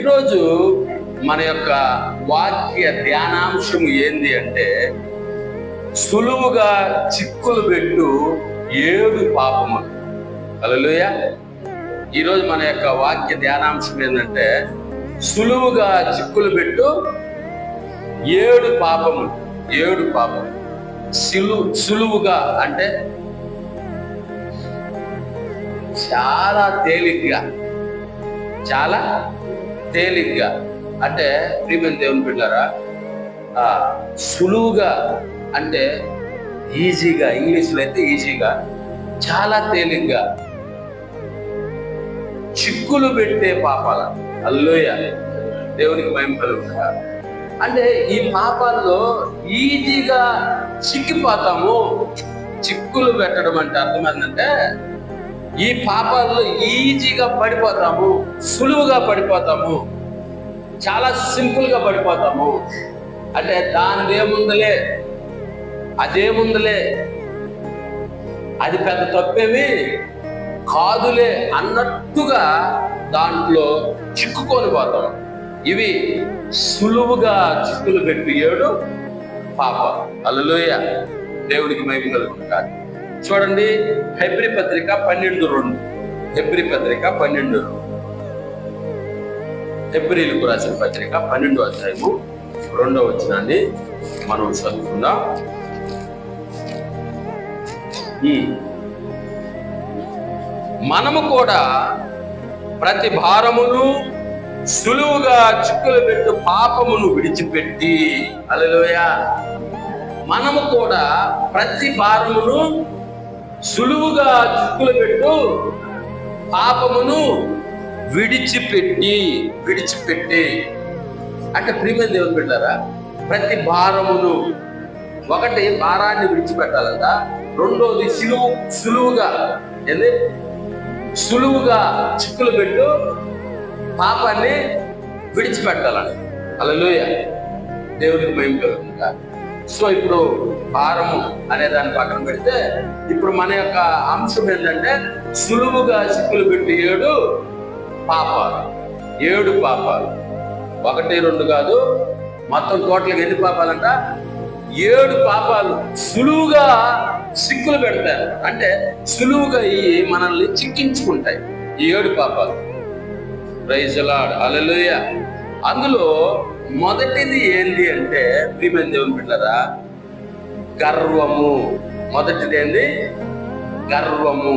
ఈరోజు మన యొక్క వాక్య ధ్యానాంశం ఏంది అంటే, సులువుగా చిక్కులు పెట్టు 7 పాపములు. హల్లెలూయా. ఈరోజు మన యొక్క వాక్య ధ్యానాంశం ఏంటంటే, సులువుగా చిక్కులు పెట్టు 7 పాపములు. 7 పాపములు. సులువుగా అంటే చాలా తేలిగ్గా, చాలా తేలిగ్గా అంటే ప్రియమైన దేవుని బిడ్డలారా, సులువుగా అంటే ఈజీగా, ఇంగ్లీష్లో అయితే ఈజీగా, చాలా తేలిగ్గా చిక్కులు పెట్టే పాపాలు. హల్లెలూయా, దేవునికి మహిమ కలుగుగా. అంటే ఈ పాపాల్లో ఈజీగా చిక్కిపోతాము. చిక్కులు పెట్టడం అంటే అర్థం ఏంటంటే, ఈ పాపాల్లో ఈజీగా పడిపోతాము, సులువుగా పడిపోతాము, చాలా సింపుల్ గా పడిపోతాము. అంటే దానిదేముందలే, అదేముందలే, అది పెద్ద తప్పేమి కాదులే అన్నట్టుగా దాంట్లో చిక్కుకొని పోతాం. ఇవి సులువుగా చిక్కులు పెట్టి 7 పాపాలు. హల్లెలూయా, దేవునికి మహిమ కలుగుతుంది. చూడండి, హెబ్రీ పత్రిక 12:2. హెబ్రీ పత్రిక 12:2. హెబ్రీలకు రాసిన పత్రిక 12వ అధ్యాయము 2వ వచనాన్ని మనం చదువుకుందాం. మనము కూడా ప్రతి భారమును సులువుగా చిక్కులు పెట్టు పాపమును విడిచిపెట్టి, హల్లెలూయా, మనము కూడా ప్రతి భారమును సులువుగా చిక్కులు పెట్టు పాపమును విడిచిపెట్టి అంటే ప్రియమైన దేవుని బిడ్డలారా, ప్రతి భారమును, ఒకటి భారాన్ని విడిచిపెట్టాలంట, రెండోది సులువుగా ఏంది, సులువుగా చిక్కులు పెట్టు పాపాన్ని విడిచిపెట్టాలని. హల్లెలూయా, దేవునికి మహిమ కలుగుతుంది. సో ఇప్పుడు భారము అనే దాన్ని పక్కన పెడితే, ఇప్పుడు మన యొక్క అంశం ఏంటంటే, సులువుగా చిక్కులు పెట్టి 7 పాపాలు. 7 పాపాలు, 1, 2 కాదు, మొత్తం టోటల్గా ఎన్ని పాపాలంట? 7 పాపాలు సులువుగా చిక్కులు పెడతారు. అంటే సులువుగా మనల్ని చిక్కించుకుంటాయి ఈ 7 పాపాలు. ప్రైజ్ ది లార్డ్, హల్లెలూయా. అందులో మొదటిది ఏంది అంటే, ప్రియమైన దేవుని బిడ్డలారా, గర్వము. మొదటిది ఏంది? గర్వము.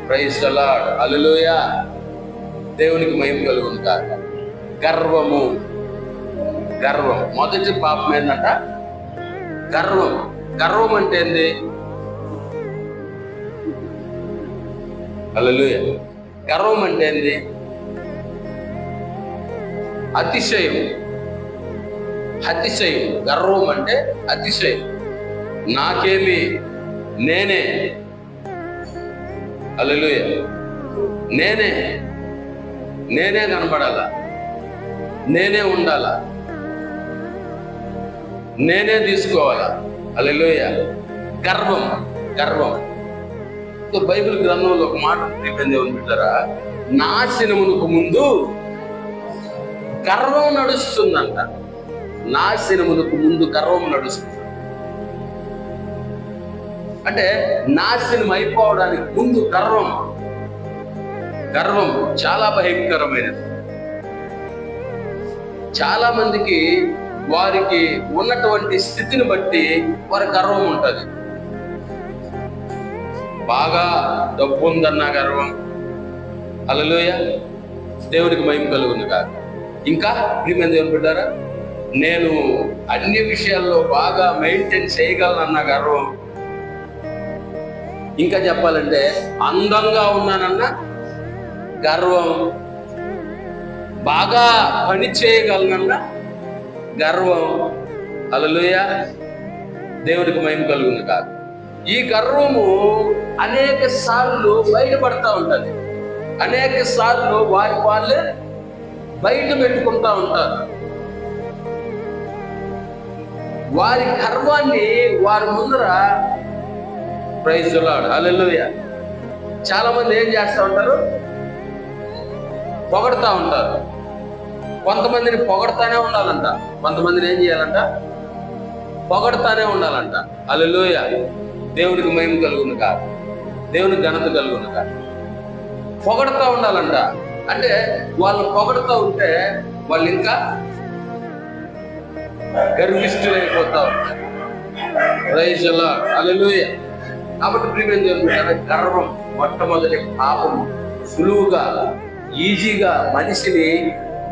ప్రైజ్ ది లార్డ్, హల్లెలూయా, దేవునికి మహిమ కలుగును కాక. గర్వము. గర్వం మొదటి పాపం ఏంటంట? గర్వం. గర్వం అంటే ఏంది? హల్లెలూయా. గర్వం అంటే ఏంది? అతిశయం. అతిశయం. గర్వం అంటే అతిశయం. నాకేమి, నేనే, హల్లెలూయా, నేనే కనపడాలా, నేనే ఉండాలా, నేనే తీసుకోవాలా. హల్లెలూయా. గర్వం. గర్వం. బైబిల్ గ్రంథంలో ఒక మాట దేవుని బిడ్డలారా, నాశనమునకు ముందు గర్వం నడుస్తుందంట. నాశనమునకు ముందు గర్వం నడుస్తుంది. అంటే నాశనం అయిపోవడానికి ముందు గర్వం. గర్వం చాలా భయంకరమైనది. చాలా మందికి వారికి ఉన్నటువంటి స్థితిని బట్టి వారి గర్వం ఉంటుంది. బాగా డబ్బు ఉందన్న గర్వం. హల్లెలూయా, దేవునికి మహిమ కలుగును కాక. ఇంకా ప్రియమైన దేవుని బిడ్డలారా, నేను అన్ని విషయాల్లో బాగా మెయింటైన్ చేయగలనన్న గర్వం. ఇంకా చెప్పాలంటే అందంగా ఉన్నానన్న గర్వం. బాగా పని చేయగలనన్న గర్వం. హల్లెలూయా, దేవునికి మహిమ కలుగును కాక. ఈ గర్వము అనేక సార్లు బయటపడతా ఉంటుంది. అనేక సార్లు వాళ్ళే బయట పెట్టుకుంటా ఉంటారు. వారి గర్వాన్ని వారి ముందర, ప్రైజ్ ది లార్డ్, హల్లెలూయా, చాలా మంది ఏం చేస్తూ ఉంటారు? పొగడుతూ ఉంటారు. కొంతమందిని పొగడతానే ఉండాలంట, కొంతమందిని ఏం చేయాలంట, పొగడతానే ఉండాలంట. హల్లెలూయా. దేవునికి మహిమ కలుగును కాక, దేవునికి ఘనత కలుగును కాక. పొగడతా ఉండాలంట. అంటే వాళ్ళు పొగడుతూ ఉంటే వాళ్ళు ఇంకా గర్విష్ఠులైపోతా ఉంటారు. Praise the lord. హల్లెలూయా. కాబట్టి ప్రియమైన దేవుని బిడ్డలారా, గర్వం మొట్టమొదటి పాపం. సులువుగా ఈజీగా మనిషిని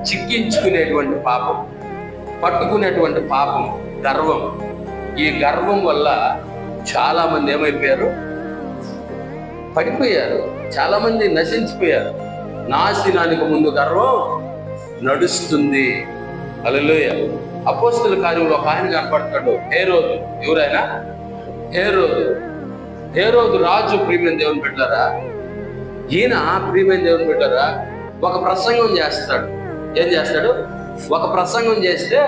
చిక్కించుకునేటువంటి పాపం, పట్టుకునేటువంటి పాపం గర్వం. ఈ గర్వం వల్ల చాలా మంది ఏమైపోయారు, పడిపోయారు. చాలా మంది నశించిపోయారు. నాశనానికి ముందు గర్వం నడుస్తుంది. హల్లెలూయా. అపోస్తలుల కార్యంలో ఒక ఆయన కనపడతాడు, హేరోదు. ఎవరైనా? హేరోదు రాజు. ప్రియమైన దేవుని బిడ్డలారా, ఈయన ప్రియమైన దేవుని బిడ్డలారా ఒక ప్రసంగం చేస్తాడు. ఏం చేస్తాడు? ఒక ప్రసంగం చేస్తే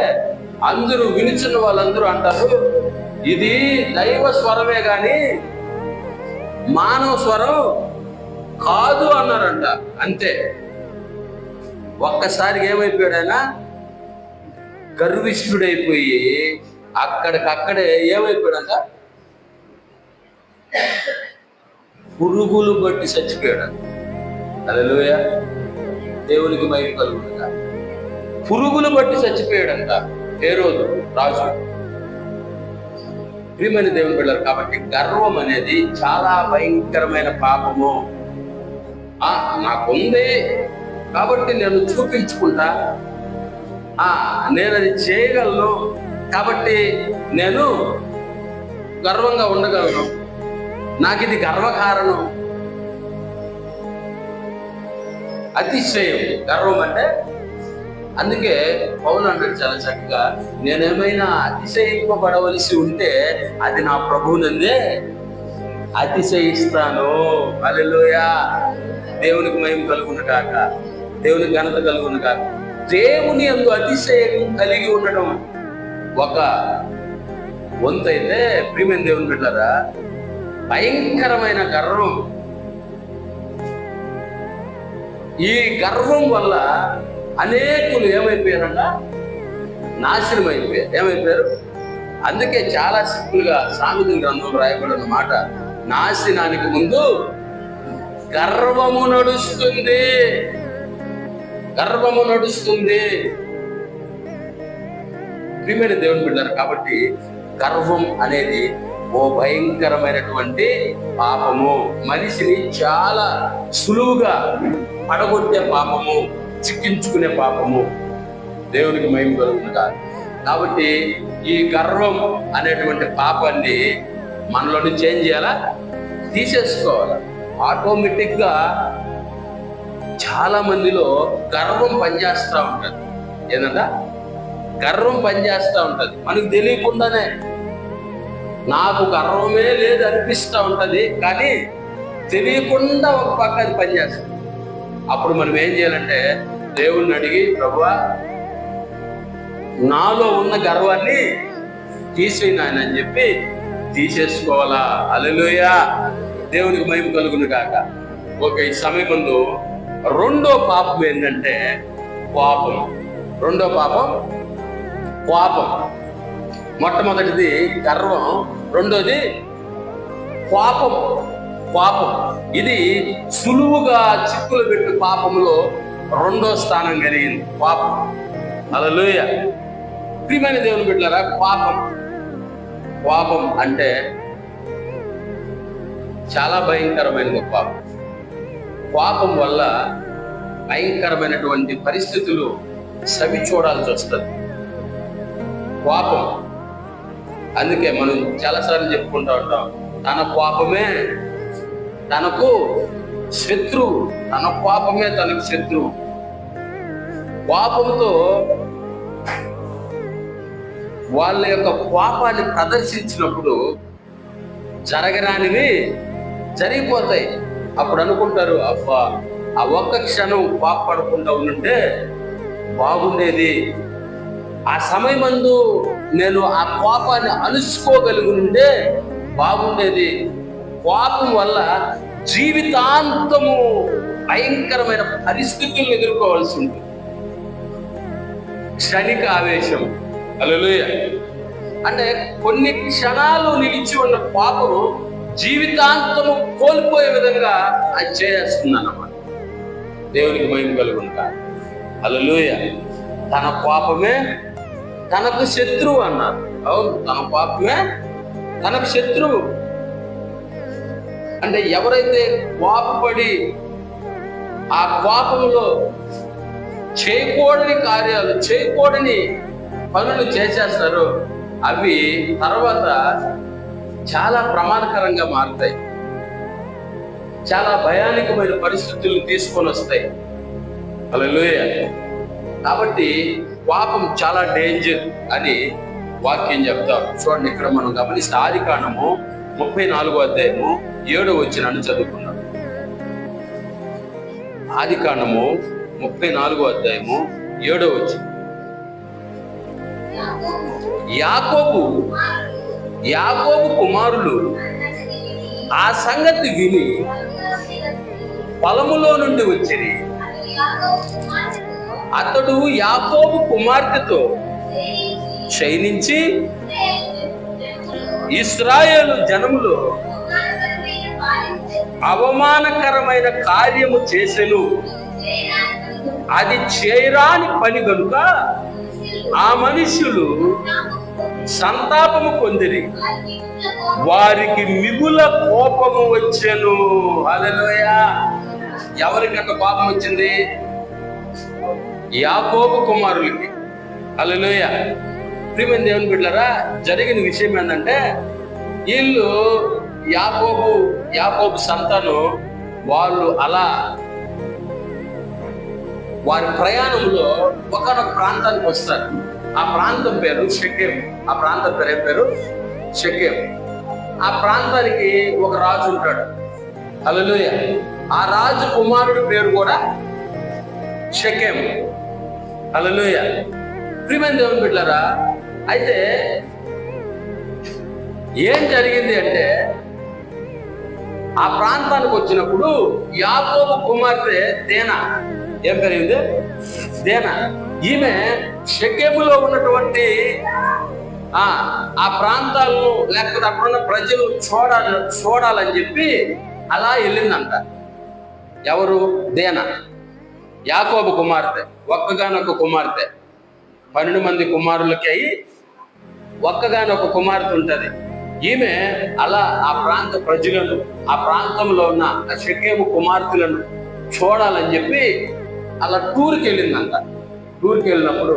అందరూ వినుచున్న వాళ్ళందరూ అంటారు, ఇది దైవ స్వరమే గాని మానవ స్వరం కాదు అన్నారంట. అంతే. ఒక్కసారిగా ఏమైపోయాడు ఆయన? గర్విష్ఠుడైపోయి అక్కడికక్కడే ఏమైపోయాడంట? పురుగులు బట్టి చచ్చిపోయాడు. హల్లెలూయా. దేవునికి మహిమ కలుగునుగా. పురుగులు బట్టి చచ్చిపోయాడంట హేరోదు రాజు. ప్రియమైన దేవుని బిడ్డలారా, కాబట్టి గర్వం అనేది చాలా భయంకరమైన పాపము. నాకుంది కాబట్టి నేను చూపించుకుంటా, నేను అది చేయగలను కాబట్టి నేను గర్వంగా ఉండగలను, నాకు ఇది గర్వకారణం. అతిశయం గర్వం అంటే. అందుకే పౌలు అన్నాడు చాలా చక్కగా, నేనేమైనా అతిశయింపబడవలసి ఉంటే అది నా ప్రభువునందే అతిశయిస్తాను. హల్లెలూయా. దేవునికి మహిమ కలుగును కాక, దేవునికి ఘనత కలుగును కాక. దేవుని యందు అతిశయం కలిగి ఉండడం ఒక వంతైతే, ప్రియమైన దేవుని బిడ్డలారా, భయంకరమైన గర్వం. ఈ గర్వం వల్ల అనేకులు ఏమైపోయారంట? నాశనం అయిపోయారు. ఏమైపోయారు? అందుకే చాలా సింపుల్ గా సామెతల గ్రంథంలో రాయబడిన మాట, నాశనానికి ముందు గర్వము నడుస్తుంది. గర్వము నడుస్తుంది. ప్రియమైన దేవుని బిడ్డలారా, కాబట్టి గర్వం అనేది ఓ భయంకరమైనటువంటి పాపము. మనిషిని చాలా సులువుగా పడగొట్టే పాపము, చిక్కించుకునే పాపము. దేవునికి మహిమ కలుగునుగా. కాబట్టి ఈ గర్వం అనేటువంటి పాపాన్ని మనలో నుంచి ఏం చేయాలా? తీసేసుకోవాలి. ఆటోమేటిక్ గా చాలా మందిలో గర్వం పనిచేస్తూ ఉంటది. ఏంటంట? గర్వం పనిచేస్తూ ఉంటది. మనకు తెలియకుండానే నాకు గర్వమే లేదు అనిపిస్తూ ఉంటది, కానీ తెలియకుండా ఒక పక్క అది పనిచేస్తుంది. అప్పుడు మనం ఏం చేయాలంటే దేవుణ్ణి అడిగి, ప్రభువా నాలో ఉన్న గర్వాన్ని తీసేయి నాయన అని చెప్పి తీసేసుకోవాలా. హల్లెలూయా. దేవునికి మహిమ కలుగును గాక. ఓకే, ఈ సమయం ముందు రెండో పాపం ఏంటంటే కోపం. రెండో పాపం కోపం. మొట్టమొదటిది గర్వం, రెండోది కోపం. కోపం ఇది సులువుగా చిక్కులు పెట్టు పాపంలో రెండో స్థానం కలిగింది కోపం. హల్లెలూయా. ప్రియమైన దేవుని బిడ్డలారా, కోపం. కోపం అంటే చాలా భయంకరమైనది. కోపం. కోపం వల్ల భయంకరమైనటువంటి పరిస్థితులు సవి చూడాల్సి వస్తుంది. కోపం. అందుకే మనం చాలాసార్లు చెప్పుకుంటూ ఉంటాం, తన కోపమే తనకు శత్రువు, తన కోపమే తనకు శత్రువు. కోపంతో వాళ్ళ యొక్క కోపాన్ని ప్రదర్శించినప్పుడు జరగరానివి జరిగిపోతాయి. అప్పుడు అనుకుంటారు, అబ్బా ఆ ఒక్క క్షణం కోపపడకుండా ఉంటే బాగుండేది, ఆ సమయమందు నేను ఆ కోపాన్ని అణుచుకోగలిగితే బాగుండేది. కోపం వల్ల జీవితాంతము భయంకరమైన పరిస్థితులను ఎదుర్కోవాల్సి ఉంటుంది. క్షణిక ఆవేశం. హల్లెలూయా. అంటే కొన్ని క్షణాలు నిలిచి ఉన్న పాపం జీవితాంతము కోల్పోయే విధంగా అది చేస్తున్నానన్నమాట. దేవునికి మహిమ కలుగును గాక. హల్లెలూయా. తన పాపమే తనకు శత్రువు అన్నారు. అవును, తన పాపమే తనకు శత్రువు. అంటే ఎవరైతే కోపపడి ఆ కోపంలో చేయకూడని కార్యాలు, చేయకూడని పనులు చేసేస్తారో అవి తర్వాత చాలా ప్రమాదకరంగా మారుతాయి, చాలా భయానకమైన పరిస్థితులను తీసుకొని వస్తాయి. హల్లెలూయా. కాబట్టి పాపం చాలా డేంజర్ అని వాక్యం చెప్తారు. చూడండి, ఇక్కడ మనం గమనిస్తే ఆదికాండము 34వ అధ్యాయము 7వ వచనాన్ని చదువుకున్నాం. ఆదికాండము 34వ అధ్యాయము 7వ వచనం. యాకోబు కుమారులు ఆ సంగతి విని పొలములో నుండి వచ్చిరి. అతడు యాకోబు కుమార్తెతో శయనించి ఇశ్రాయేలు జనములో అవమానకరమైన కార్యము చేసెను. అది చేయరాని పని గనుక ఆ మనుషులు సంతాపము పొందిరి, వారికి మిగుల కోపము వచ్చెను. హల్లెలూయా. ఎవరికట కోపం వచ్చింది? యాకోబు కుమారులకి. హల్లెలూయా. ప్రియమైన దేవుని బిడ్డలారా, జరిగిన విషయం ఏంటంటే, వీళ్ళు యాకోబు సంతానం వాళ్ళు అలా వారి ప్రయాణంలో ఒకనొక ప్రాంతానికి వస్తారు. ఆ ప్రాంతం పేరు షెకెం. ఆ ప్రాంతం పేరు ఏం పేరు? షెకెం. ఆ ప్రాంతానికి ఒక రాజు ఉంటాడు. హల్లెలూయా. ఆ రాజు కుమారుడి పేరు కూడా షెకెం. హల్లెలూయా. ప్రియమైన దేవుని బిడ్డలారా, అయితే ఏం జరిగింది అంటే, ఆ ప్రాంతానికి వచ్చినప్పుడు యాకోబు కుమార్తె దేనా, ఏం పెరిగింది? దేనా. ఈమె షెకెములో ఉన్నటువంటి ఆ ప్రాంతాలను, లేకపోతే అక్కడున్న ప్రజలు చూడాలని చెప్పి అలా వెళ్ళిందంట. ఎవరు? దేనా. యాకోబు కుమార్తె, ఒక్కగానొక్క కుమార్తె. 12 మంది కుమారులకి అయి ఒక్కగానొక్క కుమార్తె ఉంటుంది. ఈమె అలా ఆ ప్రాంత ప్రజలను, ఆ ప్రాంతంలో ఉన్న ఆ షెకెము కుమార్తెలను చూడాలని చెప్పి అలా టూర్కి వెళ్ళిందంట. టూర్కి వెళ్ళినప్పుడు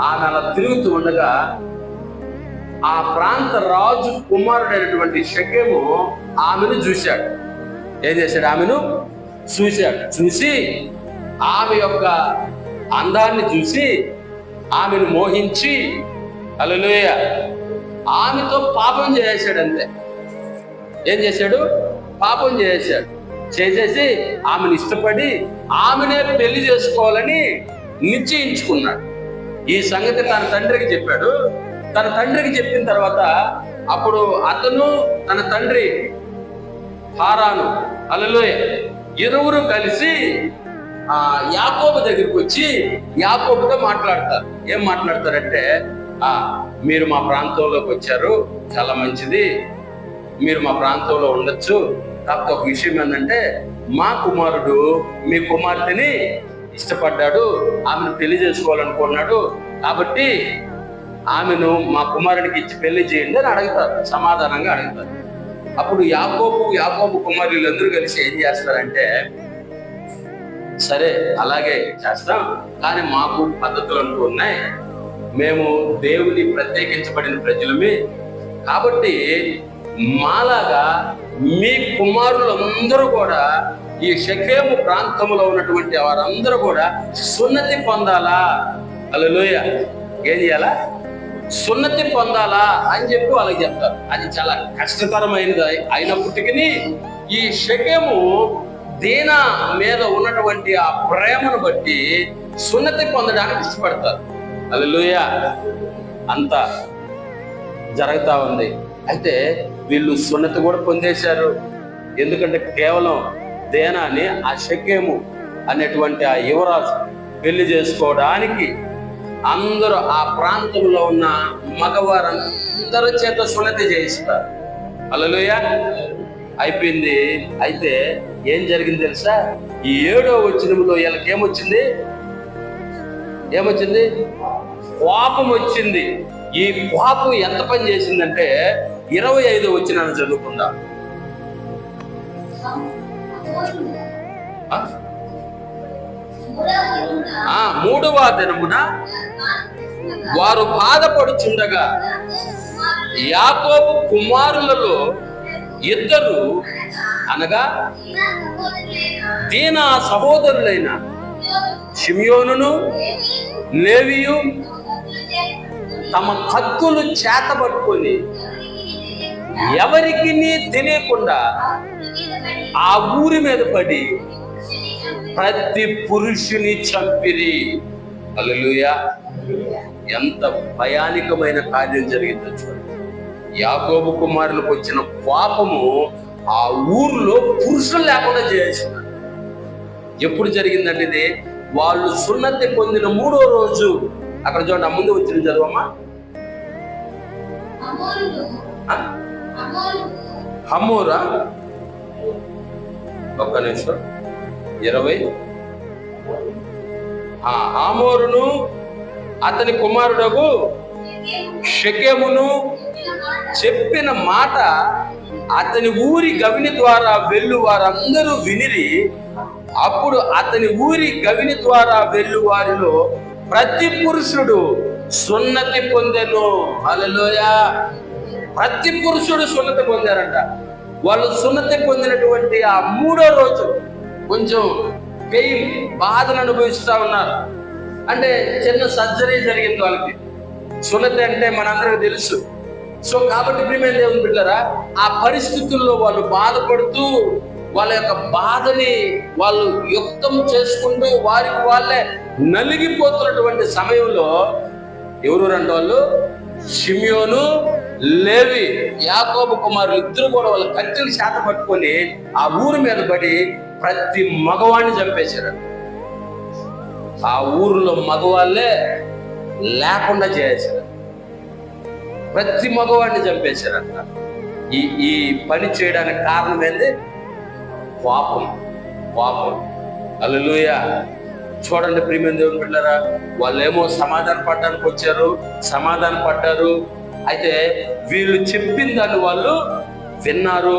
ఆమె అలా తిరుగుతూ ఉండగా ఆ ప్రాంత రాజు కుమారుడైనటువంటి షెకెము ఆమెను చూశాడు. ఏం చేశాడు? ఆమెను చూశాడు. చూసి ఆమె యొక్క అందాన్ని చూసి ఆమెను మోహించి, హల్లెలూయా, ఆమెతో పాపం చేసేసాడు. అంతే. ఏం చేశాడు? పాపం చేసేసాడు. చేసేసి ఆమెను ఇష్టపడి ఆమెనే పెళ్లి చేసుకోవాలని నిశ్చయించుకున్నాడు. ఈ సంగతి తన తండ్రికి చెప్పాడు. తన తండ్రికి చెప్పిన తర్వాత అప్పుడు అతను, తన తండ్రి హారాను, హల్లెలూయా, ఇరువురు కలిసి యాకోబు దగ్గరికి వచ్చి యాకోబుతో మాట్లాడతారు. ఏం మాట్లాడతారంటే, మీరు మా ప్రాంతంలోకి వచ్చారు, చాలా మంచిది, మీరు మా ప్రాంతంలో ఉండొచ్చు. కాకపోతే ఒక విషయం ఏంటంటే, మా కుమారుడు మీ కుమార్తెని ఇష్టపడ్డాడు, ఆమెను పెళ్లి చేసుకోవాలనుకున్నాడు, కాబట్టి ఆమెను మా కుమారుడికి ఇచ్చి పెళ్లి చేయండి అని అడుగుతారు. సమాధానంగా అడుగుతారు. అప్పుడు యాకోబు కుమారులందరూ కలిసి ఏం చేస్తారంటే, సరే అలాగే చేస్తాం, కానీ మాకు పద్ధతులు అంటూ ఉన్నాయి, మేము దేవుని ప్రత్యేకించబడిన ప్రజలమే, కాబట్టి మాలాగా మీ కుమారులందరూ కూడా ఈ షెకెము ప్రాంతంలో ఉన్నటువంటి వారందరూ కూడా సున్నతి పొందాలా. హల్లెలూయా. ఏం చేయాలా? సున్నతి పొందాలా అని చెప్పి వాళ్ళకి చెప్తారు. అది చాలా కష్టతరమైనది అయినప్పటికీ ఈ షెకెము దీనా మీద ఉన్నటువంటి ఆ ప్రేమను బట్టి సున్నతి పొందడానికి ఇష్టపడతారు. హల్లెలూయా. అంతా జరుగుతా ఉంది. అయితే వీళ్ళు సున్నతి కూడా పొందేశారు. ఎందుకంటే కేవలం దేనాని ఆ షెకెము అనేటువంటి ఆ యువరాజు పెళ్లి చేసుకోవడానికి అందరూ ఆ ప్రాంతంలో ఉన్న మగవారందరి చేత సున్నతి చేయిస్తారు. హల్లెలూయా. అయిపోయింది. అయితే ఏం జరిగింది తెలుసా? ఈ 7వ వచనంలో వీళ్ళకి ఏమొచ్చింది? కోపం వచ్చింది. ఈ కోపం ఎంత పని చేసిందంటే 25వ వచనాన్ని చదువుకుందాం. 3వ దినమున వారు బాధపడుచుండగా యాకోబు కుమారులలో ఇద్దరు, అనగా దీనా సహోదరులైన షిమ్యోనును లేవియు తమ కత్తులు చేతబట్టుకొని ఎవరికి తెలియకుండా ఆ ఊరి మీద పడి ప్రతి పురుషుని చంపిరి. హల్లెలూయా. ఎంత భయానకమైన కార్యం జరిగిందో చూడండి. యాకోబు కుమారులకు వచ్చిన కోపము ఆ ఊర్లో పురుషులు లేకుండా చేసింది. ఎప్పుడు జరిగిందంటే ఇది? వాళ్ళు సున్నతి పొందిన 3వ రోజు. అక్కడ చూడండి, ముందు వచ్చిన చదవమ్మా. హమోరా, ఒక్క నిమిషం. 20. హమోరును అతని కుమారుడగు షెకెమును చెప్పిన మాట అతని ఊరి గవిని ద్వారా వెళ్ళు వారందరూ వినిరి. అప్పుడు అతని ఊరి గవిని ద్వారా వెళ్ళు వారిలో ప్రతి పురుషుడు సున్నతి పొందెను. హల్లెలూయా. ప్రతి పురుషుడు సున్నతి పొందారంట. వాళ్ళు సున్నతి పొందినటువంటి ఆ 3వ రోజు కొంచెం పెయిన్, బాధను అనుభవిస్తూ ఉన్నారు. అంటే చిన్న సర్జరీ జరిగింది వాళ్ళకి. సున్నతి అంటే మనందరికీ తెలుసు. సో కాబట్టి ప్రియమైన దేవుని బిడ్డలారా, ఆ పరిస్థితుల్లో వాళ్ళు బాధపడుతూ వాళ్ళ యొక్క బాధని వాళ్ళు యుక్తం చేసుకుంటూ వారికి వాళ్ళే నలిగిపోతున్నటువంటి సమయంలో ఎవరు రండి? వాళ్ళు షిమ్యోను, లేవి, యాకోబు కుమారులు ఇద్దరు కూడా వాళ్ళ కత్తులు చేత పట్టుకొని ఆ ఊరి మీద పడి ప్రతి మగవాడిని చంపేశారు. ఆ ఊరిలో మగవాళ్ళే లేకుండా చేశారు. ప్రతి మగవాడిని చంపేశారంట. ఈ పని చేయడానికి కారణం ఏంది? కోపం. హల్లెలూయా. చూడండి ప్రియమైన దేవుని బిడ్డలారా, వాళ్ళేమో సమాధాన పడడానికి వచ్చారు, సమాధాన పడ్డారు. అయితే వీళ్ళు చెప్పిన దాన్ని వాళ్ళు విన్నారు.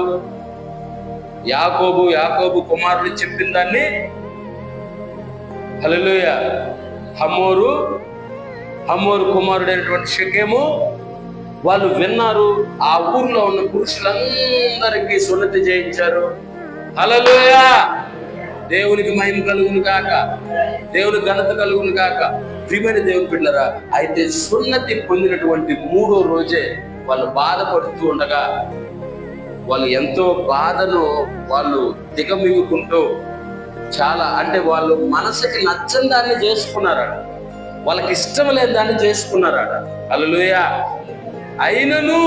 యాకోబు కుమారుడు చెప్పిన దాన్ని, హల్లెలూయా, హమోరు కుమారుడైనటువంటి షెకెము వాళ్ళు విన్నారు. ఆ ఊర్లో ఉన్న పురుషులందరికీ సున్నతి చేయించారు. హల్లెలూయా. దేవునికి మహిమ కలుగును గాక, దేవుని ఘనత కలుగును గాక. ప్రియమైన దేవుని బిడ్డలారా, అయితే సున్నతి పొందినటువంటి 3వ రోజే వాళ్ళు బాధపడుతూ ఉండగా వాళ్ళు ఎంతో బాధను వాళ్ళు దిగమిగుకుంటూ చాలా, అంటే వాళ్ళు మనసుకి నచ్చని దాన్ని చేసుకున్నారట, వాళ్ళకి ఇష్టం లేని దాన్ని చేసుకున్నారట. హల్లెలూయా. అయినను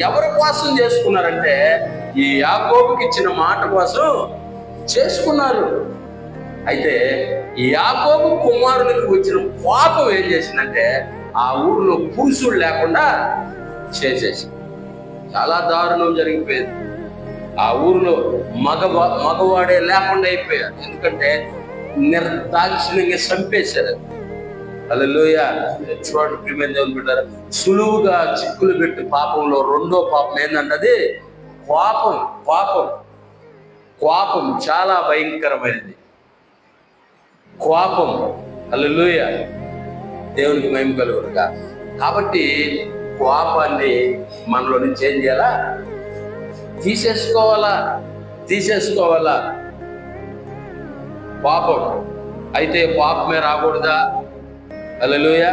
ఎవరి కోసం చేసుకున్నారంటే ఈ యాకోబుకి ఇచ్చిన మాట కోసం చేసుకున్నారు. అయితే యాకోబు కుమారునికి వచ్చిన కోపం ఏం చేసిందంటే ఆ ఊరిలో పురుషుడు లేకుండా చేసేసి చాలా దారుణం జరిగిపోయింది. ఆ ఊరిలో మగవాడే లేకుండా అయిపోయారు. ఎందుకంటే నిర్దాక్షిణ్యంగా చంపేశారు. హల్లెలూయా. చూడండి ప్రియమైన దేవుని బిడ్డలారా, సులువుగా చిక్కులు పెట్టి పాపంలో 2వ పాపం ఏంటంటే కోపం చాలా భయంకరమైనది. కోపం. హల్లెలూయా. దేవునికి మహిమ కలుగునుగా. కాబట్టి కోపాన్ని మనలో నుంచి ఏం చేయాలా? తీసేసుకోవాలా. పాపం అయితే పాపమే రాకూడదా? హల్లెలూయా.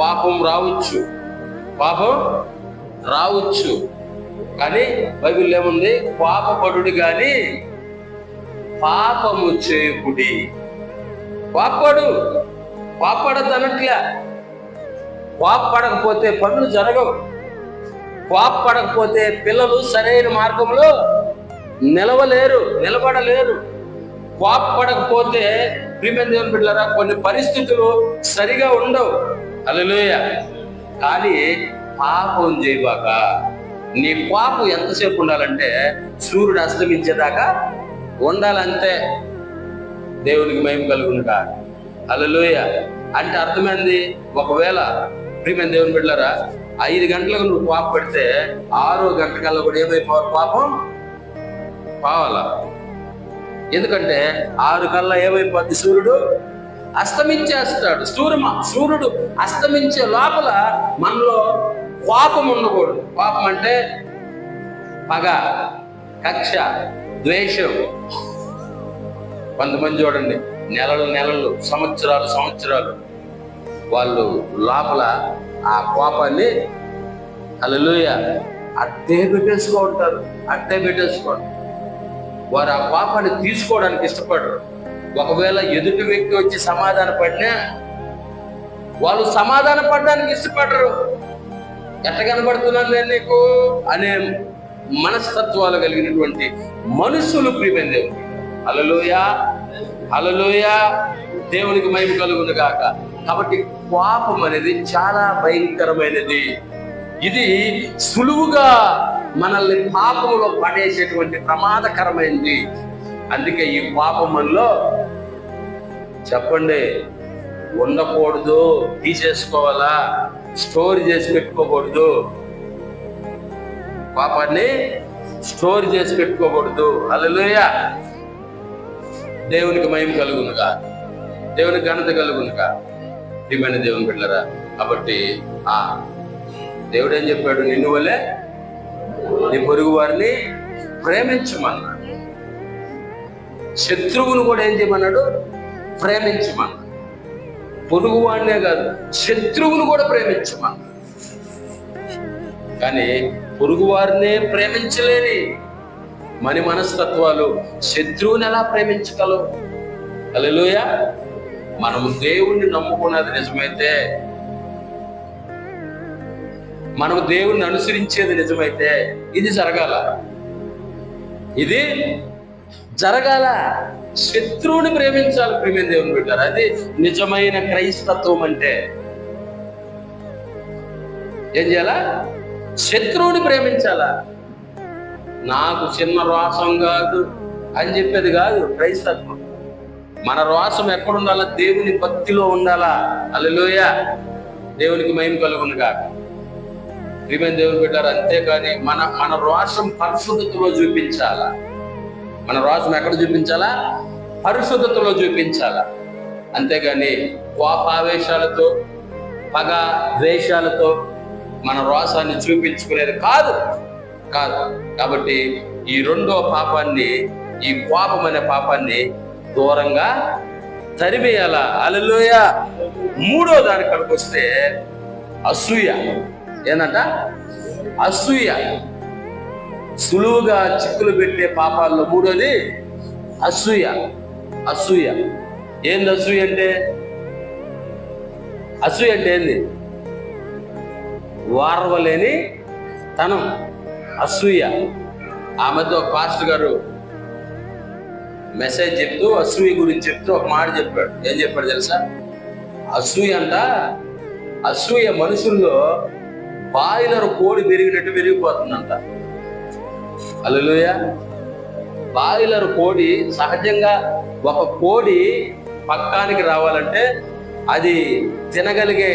పాపం రావచ్చు కానీ బైబిల్ ఏముంది? పాపపడుడి కానీ పాపము చేయకుడి. పాపడద్దు అనట్లే. కోపడకపోతే పనులు జరగవు. కోపడకపోతే పిల్లలు సరైన మార్గంలో నిలబడలేరు. కోపడకపోతే ప్రియమైన దేవుని బిడ్డలారా, కొన్ని పరిస్థితులు సరిగా ఉండవు. హల్లెలూయా. కానీ పాపం చేయబాక. నీ పాపం ఎంతసేపు ఉండాలంటే సూర్యుడు అస్తమించేదాకా ఉండాలంతే. దేవునికి మహిమ కలుగునుగా. హల్లెలూయా. అంటే అర్థమైంది, ఒకవేళ ప్రియమైన దేవుని బిడ్డలారా 5 గంటలకు నువ్వు పాపం పెడితే 6వ గంట కల్లా కూడా ఏమైపోవాలి? పాపం పావాలా. ఎందుకంటే 6 కల్లా ఏమైపోద్ది? సూర్యుడు అస్తమించేస్తాడు. సూర్యుడు అస్తమించే లోపల మనలో పాపం ఉండకూడదు. పాపం అంటే పగ, కక్ష, ద్వేషం. కొంతమంది చూడండి, నెలలు సంవత్సరాలు వాళ్ళు లోపల ఆ కోపాన్ని హల్లెలూయా అట్టే పెట్టేసుకోంటారు. వారు ఆ కోపాన్ని తీసుకోవడానికి ఇష్టపడరు. ఒకవేళ ఎదుటి వ్యక్తి వచ్చి సమాధాన పడినా వాళ్ళు సమాధాన పడడానికి ఇష్టపడరు. ఎట్ట కనబడుతున్నాను నేను నీకు అనే మనస్తత్వాలు కలిగినటువంటి మనుషులు ప్రియమైన దేవుడు. హల్లెలూయా. దేవునికి మహిమ కలుగును గాక. కాబట్టి కోపం అనేది చాలా భయంకరమైనది. ఇది సులువుగా మనల్ని పాపంలో పడేసేటువంటి ప్రమాదకరమైనది. అందుకే ఈ పాపం మనలో చెప్పండి ఉండకూడదు, తీసేసుకోవాలా, స్టోర్ చేసి పెట్టుకోకూడదు. పాపాన్ని స్టోర్ చేసి పెట్టుకోకూడదు. హల్లెలూయా. దేవునికి మహిమ కలుగునుగా, దేవునికి ఘనత కలుగునుగా. ప్రియమైన దేవుని బిడ్డలారా, కాబట్టి దేవుడు ఏం చెప్పాడు? నిన్ను వల్లే నీ పొరుగు వారిని ప్రేమించమన్నాడు. శత్రువును కూడా ఏం చేయమన్నాడు? ప్రేమించమన్నాడు. పొరుగు వాడినే కాదు, శత్రువును కూడా ప్రేమించమన్నాడు. కానీ పొరుగు వారినే ప్రేమించలేని మనస్తత్వాలు శత్రువుని ఎలా ప్రేమించగలవు? హల్లెలూయా. మనము దేవుణ్ణి నమ్ముకున్నది నిజమైతే, మనము దేవుణ్ణి అనుసరించేది నిజమైతే ఇది జరగాల. శత్రువుని ప్రేమించాలి ప్రియమైన దేవుని బిడ్డారు. అది నిజమైన క్రైస్తత్వం. అంటే ఏం చేయాలా? శత్రువుని ప్రేమించాలా. నాకు చిన్న రోషం కాదు అని చెప్పేది కాదు క్రైస్తత్వం. మన రోషం ఎక్కడుండాలా? దేవుని భక్తిలో ఉండాలా. హల్లెలూయా. దేవునికి మహిమ కలుగును గాక. ప్రియమైన దేవుని బిడ్డారు, అంతేకాని మన రోషం పరిశుద్ధతలో చూపించాలా. మన రోషం ఎక్కడ చూపించాలా? పరిశుద్ధతలో చూపించాలా. అంతేగాని కోపావేశాలతో, పగ, ద్వేషాలతో మన రోషాన్ని చూపించుకునేది కాదు. కాబట్టి ఈ రెండో పాపాన్ని, ఈ కోపం అనే పాపాన్ని దూరంగా తరిమేయాలా. హల్లెలూయా. మూడో దాని కడుకు వస్తే అసూయ. ఏంటంట? అసూయ. సులువుగా చిక్కులు పెట్టే పాపాల్లో మూడోది అసూయ. ఏంది అసూయ అంటే? ఏంది? వారవలేని తనం అసూయ. ఆ మధ్య ఒక పాస్టర్ గారు మెసేజ్ చెప్తూ అసూయ గురించి చెప్తూ ఒక మాట చెప్పాడు. ఏం చెప్పాడు తెలుసా? అసూయ మనుషుల్లో బాయిలర్ కోడి పెరిగినట్టు పెరిగిపోతుందంట. హల్లెలూయా. బాయిలర్ కోడి సహజంగా ఒక కోడి పక్కానికి రావాలంటే, అది తినగలిగే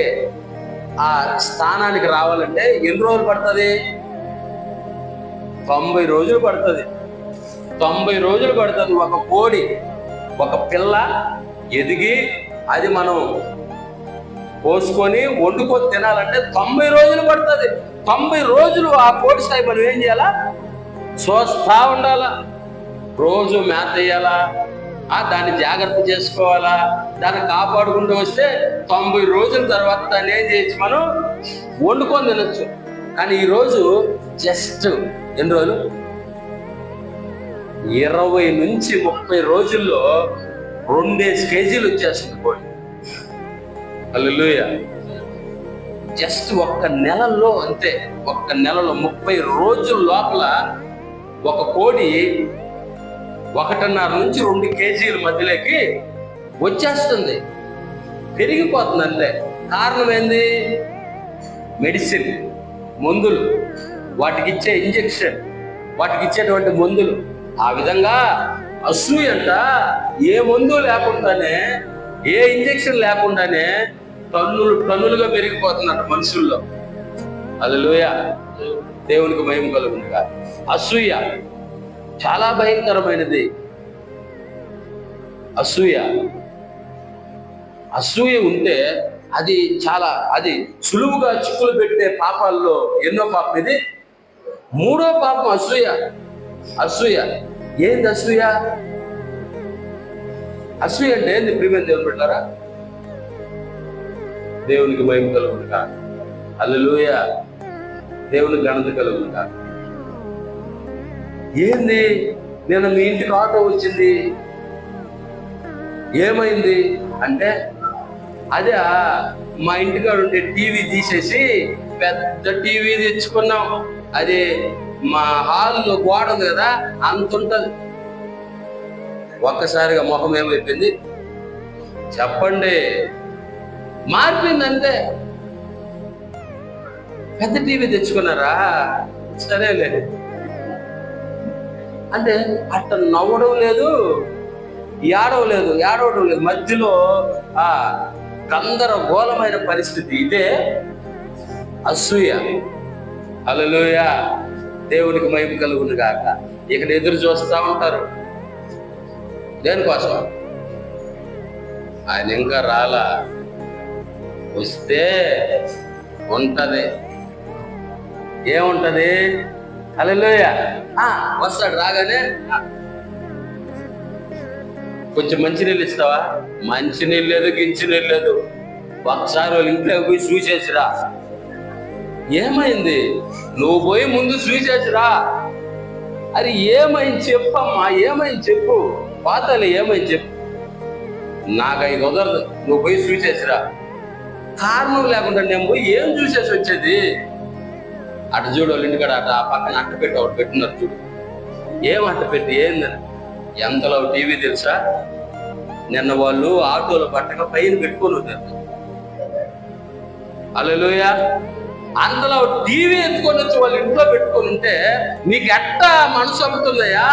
ఆ స్థానానికి రావాలంటే ఎన్ని రోజులు పడుతుంది? 90 రోజులు పడుతుంది. 90 రోజులు పడుతుంది ఒక కోడి, ఒక పిల్ల ఎదిగి అది మనం పోసుకొని వండుకొని తినాలంటే 90 రోజులు పడుతుంది. 90 రోజులు ఆ కోడి స్థాయి మనం ఏం చేయాలా? చూస్తా ఉండాలా. రోజు మేత వేయాలా, దాన్ని జాగ్రత్త చేసుకోవాలా, దాన్ని కాపాడుకుంటూ వస్తే 90 రోజుల తర్వాత దాన్ని ఏం చేయొచ్చు? మనం వండుకొని తినొచ్చు. కానీ ఈరోజు జస్ట్ ఎన్ని రోజులు? 20 నుంచి 30 రోజుల్లో 2 కేజీలు వచ్చేస్తుంది కోడి. హల్లెలూయా. జస్ట్ ఒక్క నెలలో, అంతే, ఒక్క నెలలో 30 రోజుల లోపల ఒక కోడి 1.5 నుంచి 2 కేజీల మధ్యలోకి వచ్చేస్తుంది, పెరిగిపోతుంది అంతే. కారణం ఏంది? మెడిసిన్, మందులు, వాటికి ఇచ్చే ఇంజెక్షన్, వాటికి ఇచ్చేటువంటి మందులు. ఆ విధంగా అసూయ అంట ఏ మందు లేకుండానే, ఏ ఇంజెక్షన్ లేకుండానే టన్నులుగా పెరిగిపోతుందంట మనుషుల్లో. హల్లెలూయా, దేవునికి మహిమ కలుగునుగా. అసూయ చాలా భయంకరమైనది. అసూయ ఉంటే అది సులువుగా చిక్కులు పెట్టే పాపాల్లో ఎన్నో పాపం ఇది. 3వ పాపం అసూయ. ఏంది అసూయ? అసూయ అంటే ఏంది ప్రియమైన దేవుని బిడ్డలారా? దేవునికి మహిమ కలుగునుగా. హల్లెలూయా, దేవునికి ఘనత కలుగునుగా. ఏంది? నేను మీ ఇంటికి ఆటో వచ్చింది, ఏమైంది అంటే, అదే మా ఇంటికాడ ఉండే టీవీ తీసేసి పెద్ద టీవీ తెచ్చుకున్నాం. అది మా హాల్లో గోడ ఉంది కదా, అంత ఉంటది. ఒక్కసారిగా ముఖం ఏమైపోయింది చెప్పండి? మారిపోయింది అంతే. పెద్ద టీవీ తెచ్చుకున్నారా? సరేలే అంటే అట్ట నవ్వడం లేదు, ఏడవడం లేదు. మధ్యలో గందరగోళమైన పరిస్థితి. ఇదే అసూయ. హల్లెలూయా, దేవునికి మహిమ కలుగును గాక. ఇక్కడ ఎదురు చూస్తా ఉంటారు. దేనికోసం? ఆయన ఇంకా రాలా, వస్తే ఉంటది. ఏముంటది? హల్లెలూయా, వస్తాడు. రాగానే కొంచెం మంచినీళ్ళు ఇస్తావా? మంచినీళ్ళు లేదు, గించినీళ్ళు లేదు. ఒకసారి వాళ్ళ ఇంట్లోకి పోయి చూసేసిరా. ఏమైంది? నువ్వు పోయి ముందు చూసేసిరా. అది ఏమైంది చెప్పమ్మా, ఏమైంది చెప్పు. పాతలే ఏమైంది చెప్పు. నాకు అవి కుదరదు, నువ్వు పోయి చూసేసిరా. కారణం లేకుండా నేను పోయి ఏం చూసేసి వచ్చేది? అటు చూడు, వాళ్ళ ఇంటికాడ అట ఆ పక్కన అట్ట పెట్టి ఒకటి పెట్టినారు చూడు. ఏం అట్ట పెట్టి ఏందని? ఎంతలో టీవీ తెలుసా? నిన్న వాళ్ళు ఆటోలో పట్టగా పైన పెట్టుకొని ఉంటారు. హల్లెలూయా, అందులో టీవీ ఎత్తుకొని వచ్చి వాళ్ళ ఇంట్లో పెట్టుకొని ఉంటే నీకు ఎట్టా మనసు అవుతుందయ్యా?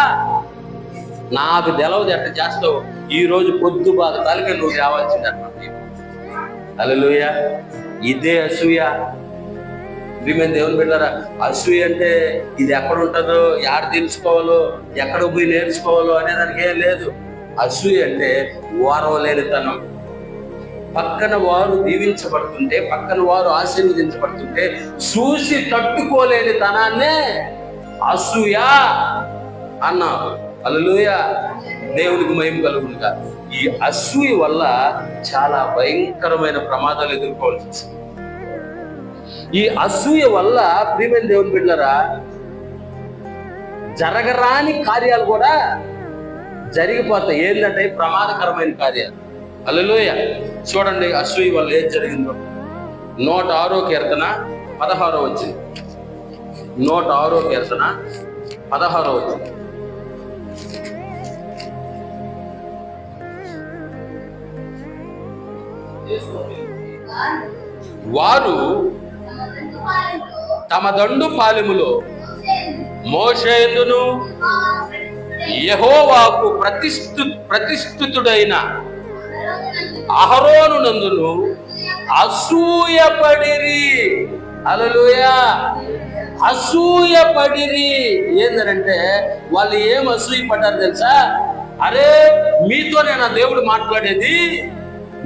నాకు తెలవదు ఎట్ట చేస్తావు. ఈ రోజు పొద్దు బాగా తలకే నువ్వు తేవాల్సింది అటువంటి. హల్లెలూయా, ఇదే అసూయ. ప్రియమైన దేవుని బిడ్డలారా, అసూయ అంటే ఇది ఎక్కడ ఉంటుందో, ఎక్కడ తెలుసుకోవాలో, ఎక్కడ పోయి నేర్చుకోవాలో అనేదానికి ఏం లేదు. అసూయ అంటే ఓర్వలేనితనం. పక్కన వారు దీవించబడుతుంటే, పక్కన వారు ఆశీర్వదించబడుతుంటే చూసి తట్టుకోలేని తనాన్నే అసూయ అన్నారు. హల్లెలూయా, దేవునికి మహిమ కలుగునుగా. ఈ అసూయ వల్ల చాలా భయంకరమైన ప్రమాదాలు ఎదుర్కోవాల్సి వస్తుంది. ఈ అసూయ వల్ల ప్రియమైన దేవుని బిడ్డలారా, జరగరాని కార్యాలు కూడా జరిగిపోతాయి. ఏంటంటే ప్రమాదకరమైన కార్యాలు. హల్లెలూయా, చూడండి అసూయ వల్ల ఏం జరిగిందో. 106వ కీర్తన 16వ వచ్చింది. 106వ కీర్తన 16వ వచ్చింది. వారు తమ దండు పాలెములో మోషేయును యెహోవాకు ప్రతిష్ఠితుడైన అహరోను నందును అసూయపడిరి. హల్లెలూయా, అసూయపడిరి. ఏంటంటే వాళ్ళు ఏం అసూయపడ్డారు తెలుసా? అరే, మీతోనే నా దేవుడు మాట్లాడేది,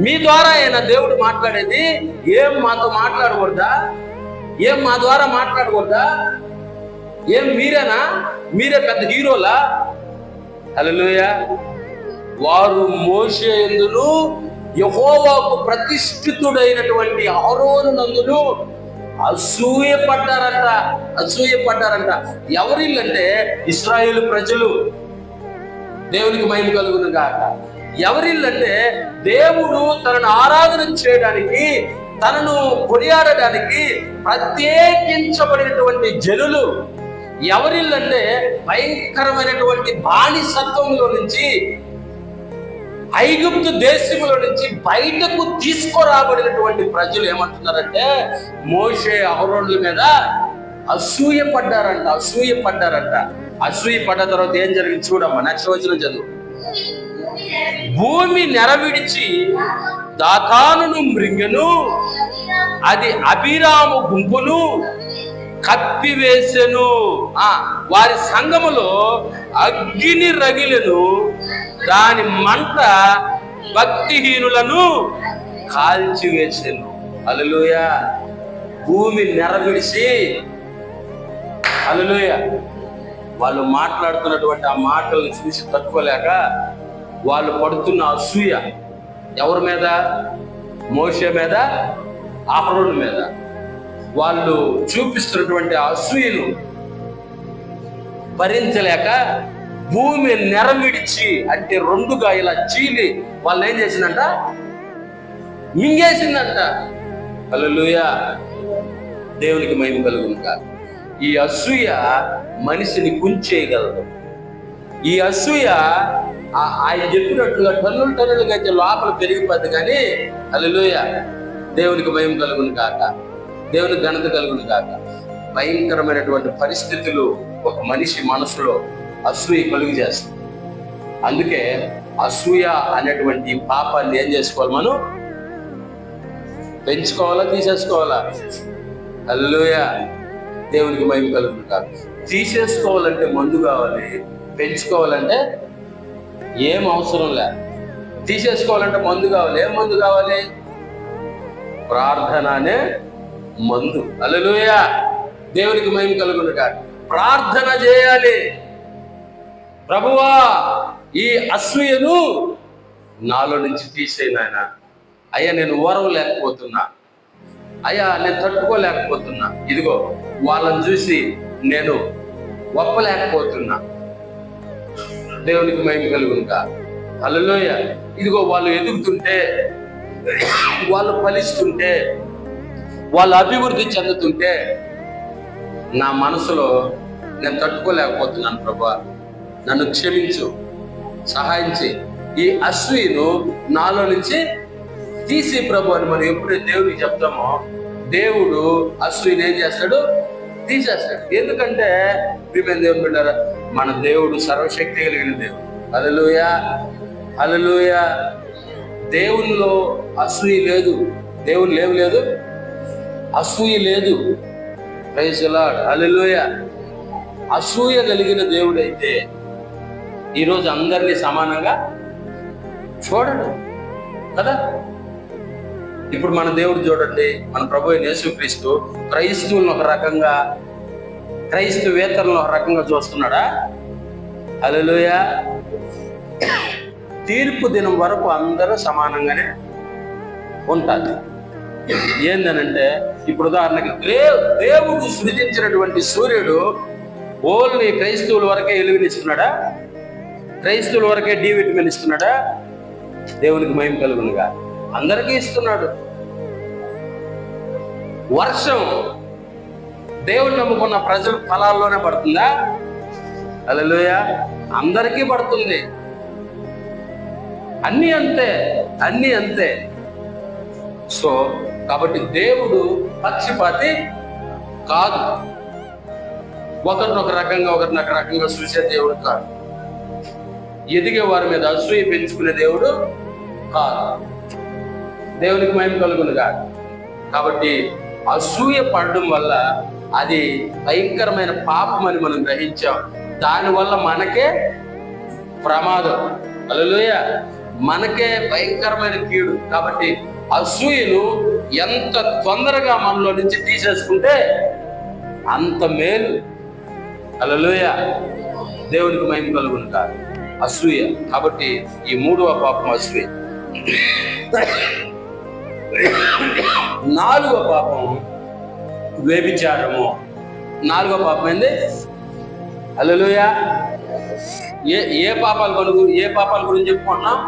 మీ ద్వారా నా దేవుడు మాట్లాడేది. ఏం మాతో మాట్లాడకూడదా? ఏం మా ద్వారా మాట్లాడకూడదా? ఏం మీరే పెద్ద హీరోలా? హల్లెలూయా, వారు మోషేయును యెహోవాకు ప్రతిష్ఠితుడైనటువంటి అహరోను నందును అసూయపడ్డారంట. ఎవరిల్లంటే ఇశ్రాయేలు ప్రజలు. దేవునికి మహిమ కలుగును గాక. ఎవరిల్లంటే దేవుడు తనను ఆరాధన చేయడానికి, తనను కొనియాడడానికి ప్రత్యేకించబడినటువంటి జనులు. ఎవరిల్లంటే భయంకరమైనటువంటి బానిసత్వంలో నుంచి ఐగుప్తు దేశములో నుంచి బయటకు తీసుకురాబడినటువంటి ప్రజలు ఏమంటున్నారంటే మోషే అహరోనుల మీద అసూయ పడ్డారంట. అసూయ పడ్డ తర్వాత ఏం జరిగింది చూడమ్మా, నెక్స్ట్ వచనం చదువు. భూమి నెరవిడిచి దాతానును మృంగను, అది అభిరాము గుంపును కప్పివేసెను. వారి సంఘములో అగ్ని రగిలెను, దాని మంట భక్తిహీనులను కాల్చివేసెను. హల్లెలూయా. భూమి నెరవిడిసి, హల్లెలూయా, వాళ్ళు మాట్లాడుతున్నటువంటి ఆ మాటలను చూసి తట్టుకోలేక వాళ్ళు పడుతున్న అసూయ ఎవరి మీద? మోషే మీద, అహరోను మీద. వాళ్ళు చూపిస్తున్నటువంటి అసూయను భరించలేక భూమి నెరవిడిచి, అంటే రెండుగా ఇలా చీలి వాళ్ళు ఏం చేసిందంట? మింగేసిందంట. హల్లెలూయా. దేవునికి మహిమ కలుగును గాక. ఈ అసూయ మనిషిని కుంచేయగలదు. ఈ అసూయ ఆయన చెప్పినట్లుగా టన్నులుగా అయితే లోపల పెరిగిపోద్ది కానీ, హల్లెలూయా, దేవునికి మహిమ కలుగును గాక, దేవునికి ఘనత కలుగును గాక. భయంకరమైనటువంటి పరిస్థితులు ఒక మనిషి మనసులో అసూయ కలుగు చేస్తుంది. అందుకే అసూయ అనేటువంటి పాపాన్ని ఏం చేసుకోవాలి? మనం పెంచుకోవాలా, తీసేసుకోవాలా? హల్లెలూయా, దేవునికి మహిమ కలుగును గాక. తీసేసుకోవాలంటే మందు కావాలి, పెంచుకోవాలంటే ఏం అవసరం లే. తీసేసుకోవాలంటే మందు కావాలి. ఏం మందు కావాలి? ప్రార్థన అనే మందు. హల్లెలూయా, దేవునికి మహిమ కలుగును గాక. ప్రార్థన చేయాలి. ప్రభువా, ఈ అసూయను నాలో నుంచి తీసేయి నాయనా. అయ్యా, నేను ఓర్వలేకపోతున్నా. అయ్యా, నేను తట్టుకోలేకపోతున్నా. ఇదిగో వాళ్ళని చూసి నేను ఒప్పలేకపోతున్నా. దేవునికి మహిమ కలుగును గాక. హల్లెలూయా. ఇదిగో వాళ్ళు ఎదుగుతుంటే, వాళ్ళు ఫలిస్తుంటే, వాళ్ళు అభివృద్ధి చెందుతుంటే నా మనసులో నేను తట్టుకోలేకపోతున్నాను. ప్రభువా, నన్ను క్షమించు, సహాయం చేయి. ఈ అసూయను నాలో నుంచి తీసి ప్రభు అని మనం ఎప్పుడైతే దేవుడికి చెప్తామో, దేవుడు అసూయను ఏం చేస్తాడు? తీసేస్తాడు. ఎందుకంటే ప్రియమైన దేవుని బిడ్డలారా, మన దేవుడు సర్వశక్తి కలిగిన దేవుడు. హల్లెలూయా, హల్లెలూయా. దేవునిలో అసూయ లేదు. దేవుని లేదు, అసూయ లేదు. Praise the lord. హల్లెలూయా. అసూయ కలిగిన దేవుడైతే ఈరోజు అందరినీ సమానంగా చూడడు కదా. ఇప్పుడు మన దేవుడు చూడండి, మన ప్రభు అయిన యేసుక్రీస్తు క్రైస్తవులను ఒక రకంగా, క్రైస్తవేతరులను ఒక రకంగా చూస్తున్నాడా? హల్లెలూయా. తీర్పు దినం వరకు అందరూ సమానంగానే ఉంటారు. ఏందనంటే, ఇప్పుడు ఉదాహరణకి దేవుడు సృజించినటువంటి సూర్యుడు ఓన్లీ క్రైస్తవుల వరకే వెలుగునిస్తున్నాడా? క్రైస్తవుల వరకే డి విటమిన్ ఇస్తున్నాడా? దేవునికి మహిమ కలుగునుగా, అందరికీ ఇస్తున్నాడు. వర్షం దేవుని నమ్ముకున్న ప్రజల ఫలాల్లోనే పడుతుందా? హల్లెలూయా. అందరికీ పడుతుంది. అన్నీ అంతే. సో కాబట్టి దేవుడు పక్షపాతి కాదు. ఒకరినొక రకంగా చూసే దేవుడు కాదు. ఎదిగే వారి మీద అసూయ పెంచుకునే దేవుడు కాదు. దేవునికి మహిమ కలుగును కాదు. కాబట్టి అసూయ పడడం వల్ల అది భయంకరమైన పాపం అని మనం గ్రహించాం. దానివల్ల మనకే ప్రమాదం. హల్లెలూయా. మనకే భయంకరమైన కీడు. కాబట్టి అసూయను ఎంత తొందరగా మనలో నుంచి తీసేసుకుంటే అంత మేలు. హల్లెలూయా. దేవునికి మహిమ కలుగును కాదు. అసూయ. కాబట్టి ఈ మూడవ పాపం అసూయ. నాలుగవ పాపం వ్యభిచారము. నాలుగవ పాపం ఏంది? హల్లెలూయా. ఏ పాపాల గురించి చెప్పుకున్నాం?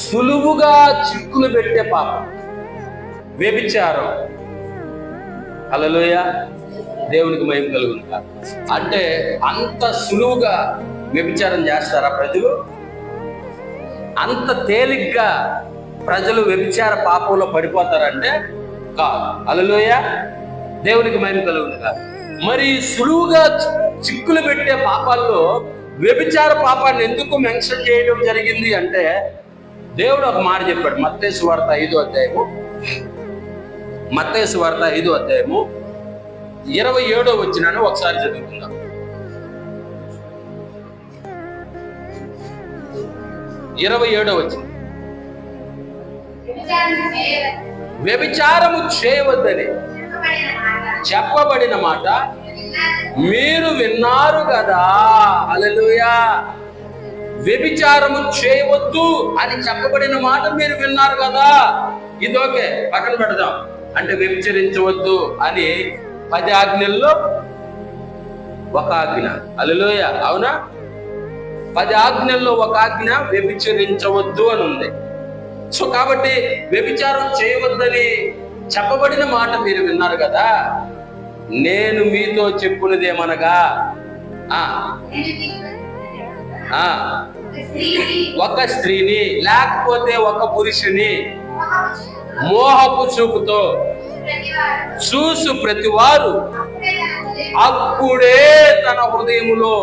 సులువుగా చిక్కులు పెట్టే పాపం వ్యభిచారం. హల్లెలూయా. దేవునికి మహిమ కలుగును కాదు. అంటే అంత సులువుగా వ్యభిచారం చేస్తారా ప్రజలు? అంత తేలిగ్గా ప్రజలు వ్యభిచార పాపంలో పడిపోతారంటే కాదు. హల్లెలూయా, దేవునికి మహిమ కలుగునుగా. మరి సులువుగా చిక్కులు పెట్టే పాపాల్లో వ్యభిచార పాపాన్ని ఎందుకు మెన్షన్ చేయడం జరిగింది అంటే, దేవుడు ఒక మాట చెప్పాడు. మత్తయి సువార్త 5వ అధ్యాయము 27వ వచనాన్ని ఒకసారి చదువుకుందాం. వ్యభిచారము చేయవద్దని చెప్పబడిన మాట మీరు విన్నారు కదా. హల్లెలూయా. వ్యభిచారము చేయవద్దు అని చెప్పబడిన మాట మీరు విన్నారు కదా. ఇది ఓకే, పక్కన పెడదాం. అంటే వ్యభిచరించవద్దు అని 10 ఆజ్ఞల్లో ఒక ఆజ్ఞ. హల్లెలూయా, అవునా? 10 ఆజ్ఞల్లో ఒక ఆజ్ఞ వ్యభిచరించవద్దు అని ఉంది. సో కాబట్టి వ్యభిచారం చేయవద్దని చెప్పబడిన మాట మీరు విన్నారు కదా. నేను మీతో చెప్పున్నదేమనగా, ఒక స్త్రీని లేకపోతే ఒక పురుషుని మోహపు చూపుతో చూసు ప్రతివారు అప్పుడే తన హృదయములో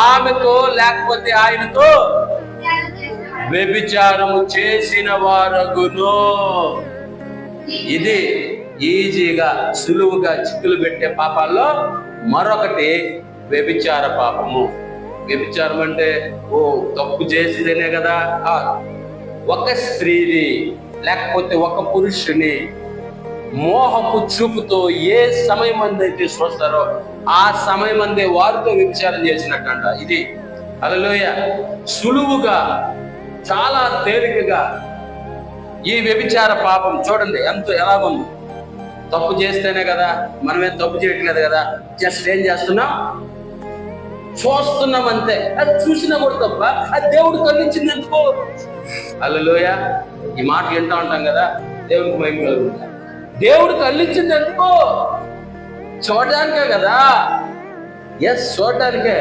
ఆమెతో లేకపోతే ఆయనతో వ్యభిచారము చేసిన వారగును. ఇది ఈజీగా సులువుగా చిక్కులు పెట్టే పాపాల్లో మరొకటి వ్యభిచార పాపము. వ్యభిచారం అంటే తప్పు చేసిదేనే కదా. ఒక స్త్రీని లేకపోతే ఒక పురుషుని మోహపు చూపుతో ఏ సమయం అయితే చూస్తారో ఆ సమయం అందే వారితో వ్యభిచారం చేసినట్టంట. ఇది హల్లెలూయా. సులువుగా, చాలా తేలికగా ఈ వ్యభిచార పాపం చూడండి ఎలా ఉంది. తప్పు చేస్తేనే కదా, మనమేం తప్పు చేయట్లేదు కదా, జస్ట్ ఏం చేస్తున్నాం, చూస్తున్నాం అంతే. అది చూసినా కూడా తప్ప, అది దేవుడు కల్పించింది ఎందుకో. హల్లెలూయా. ఈ మాట వింటా ఉంటాం కదా, దేవుడికి మహిమ కలుగుతుంది. దేవుడు కల్పించింది ఎందుకో, చూడడానికే కదా. ఎస్, చూడడానికే,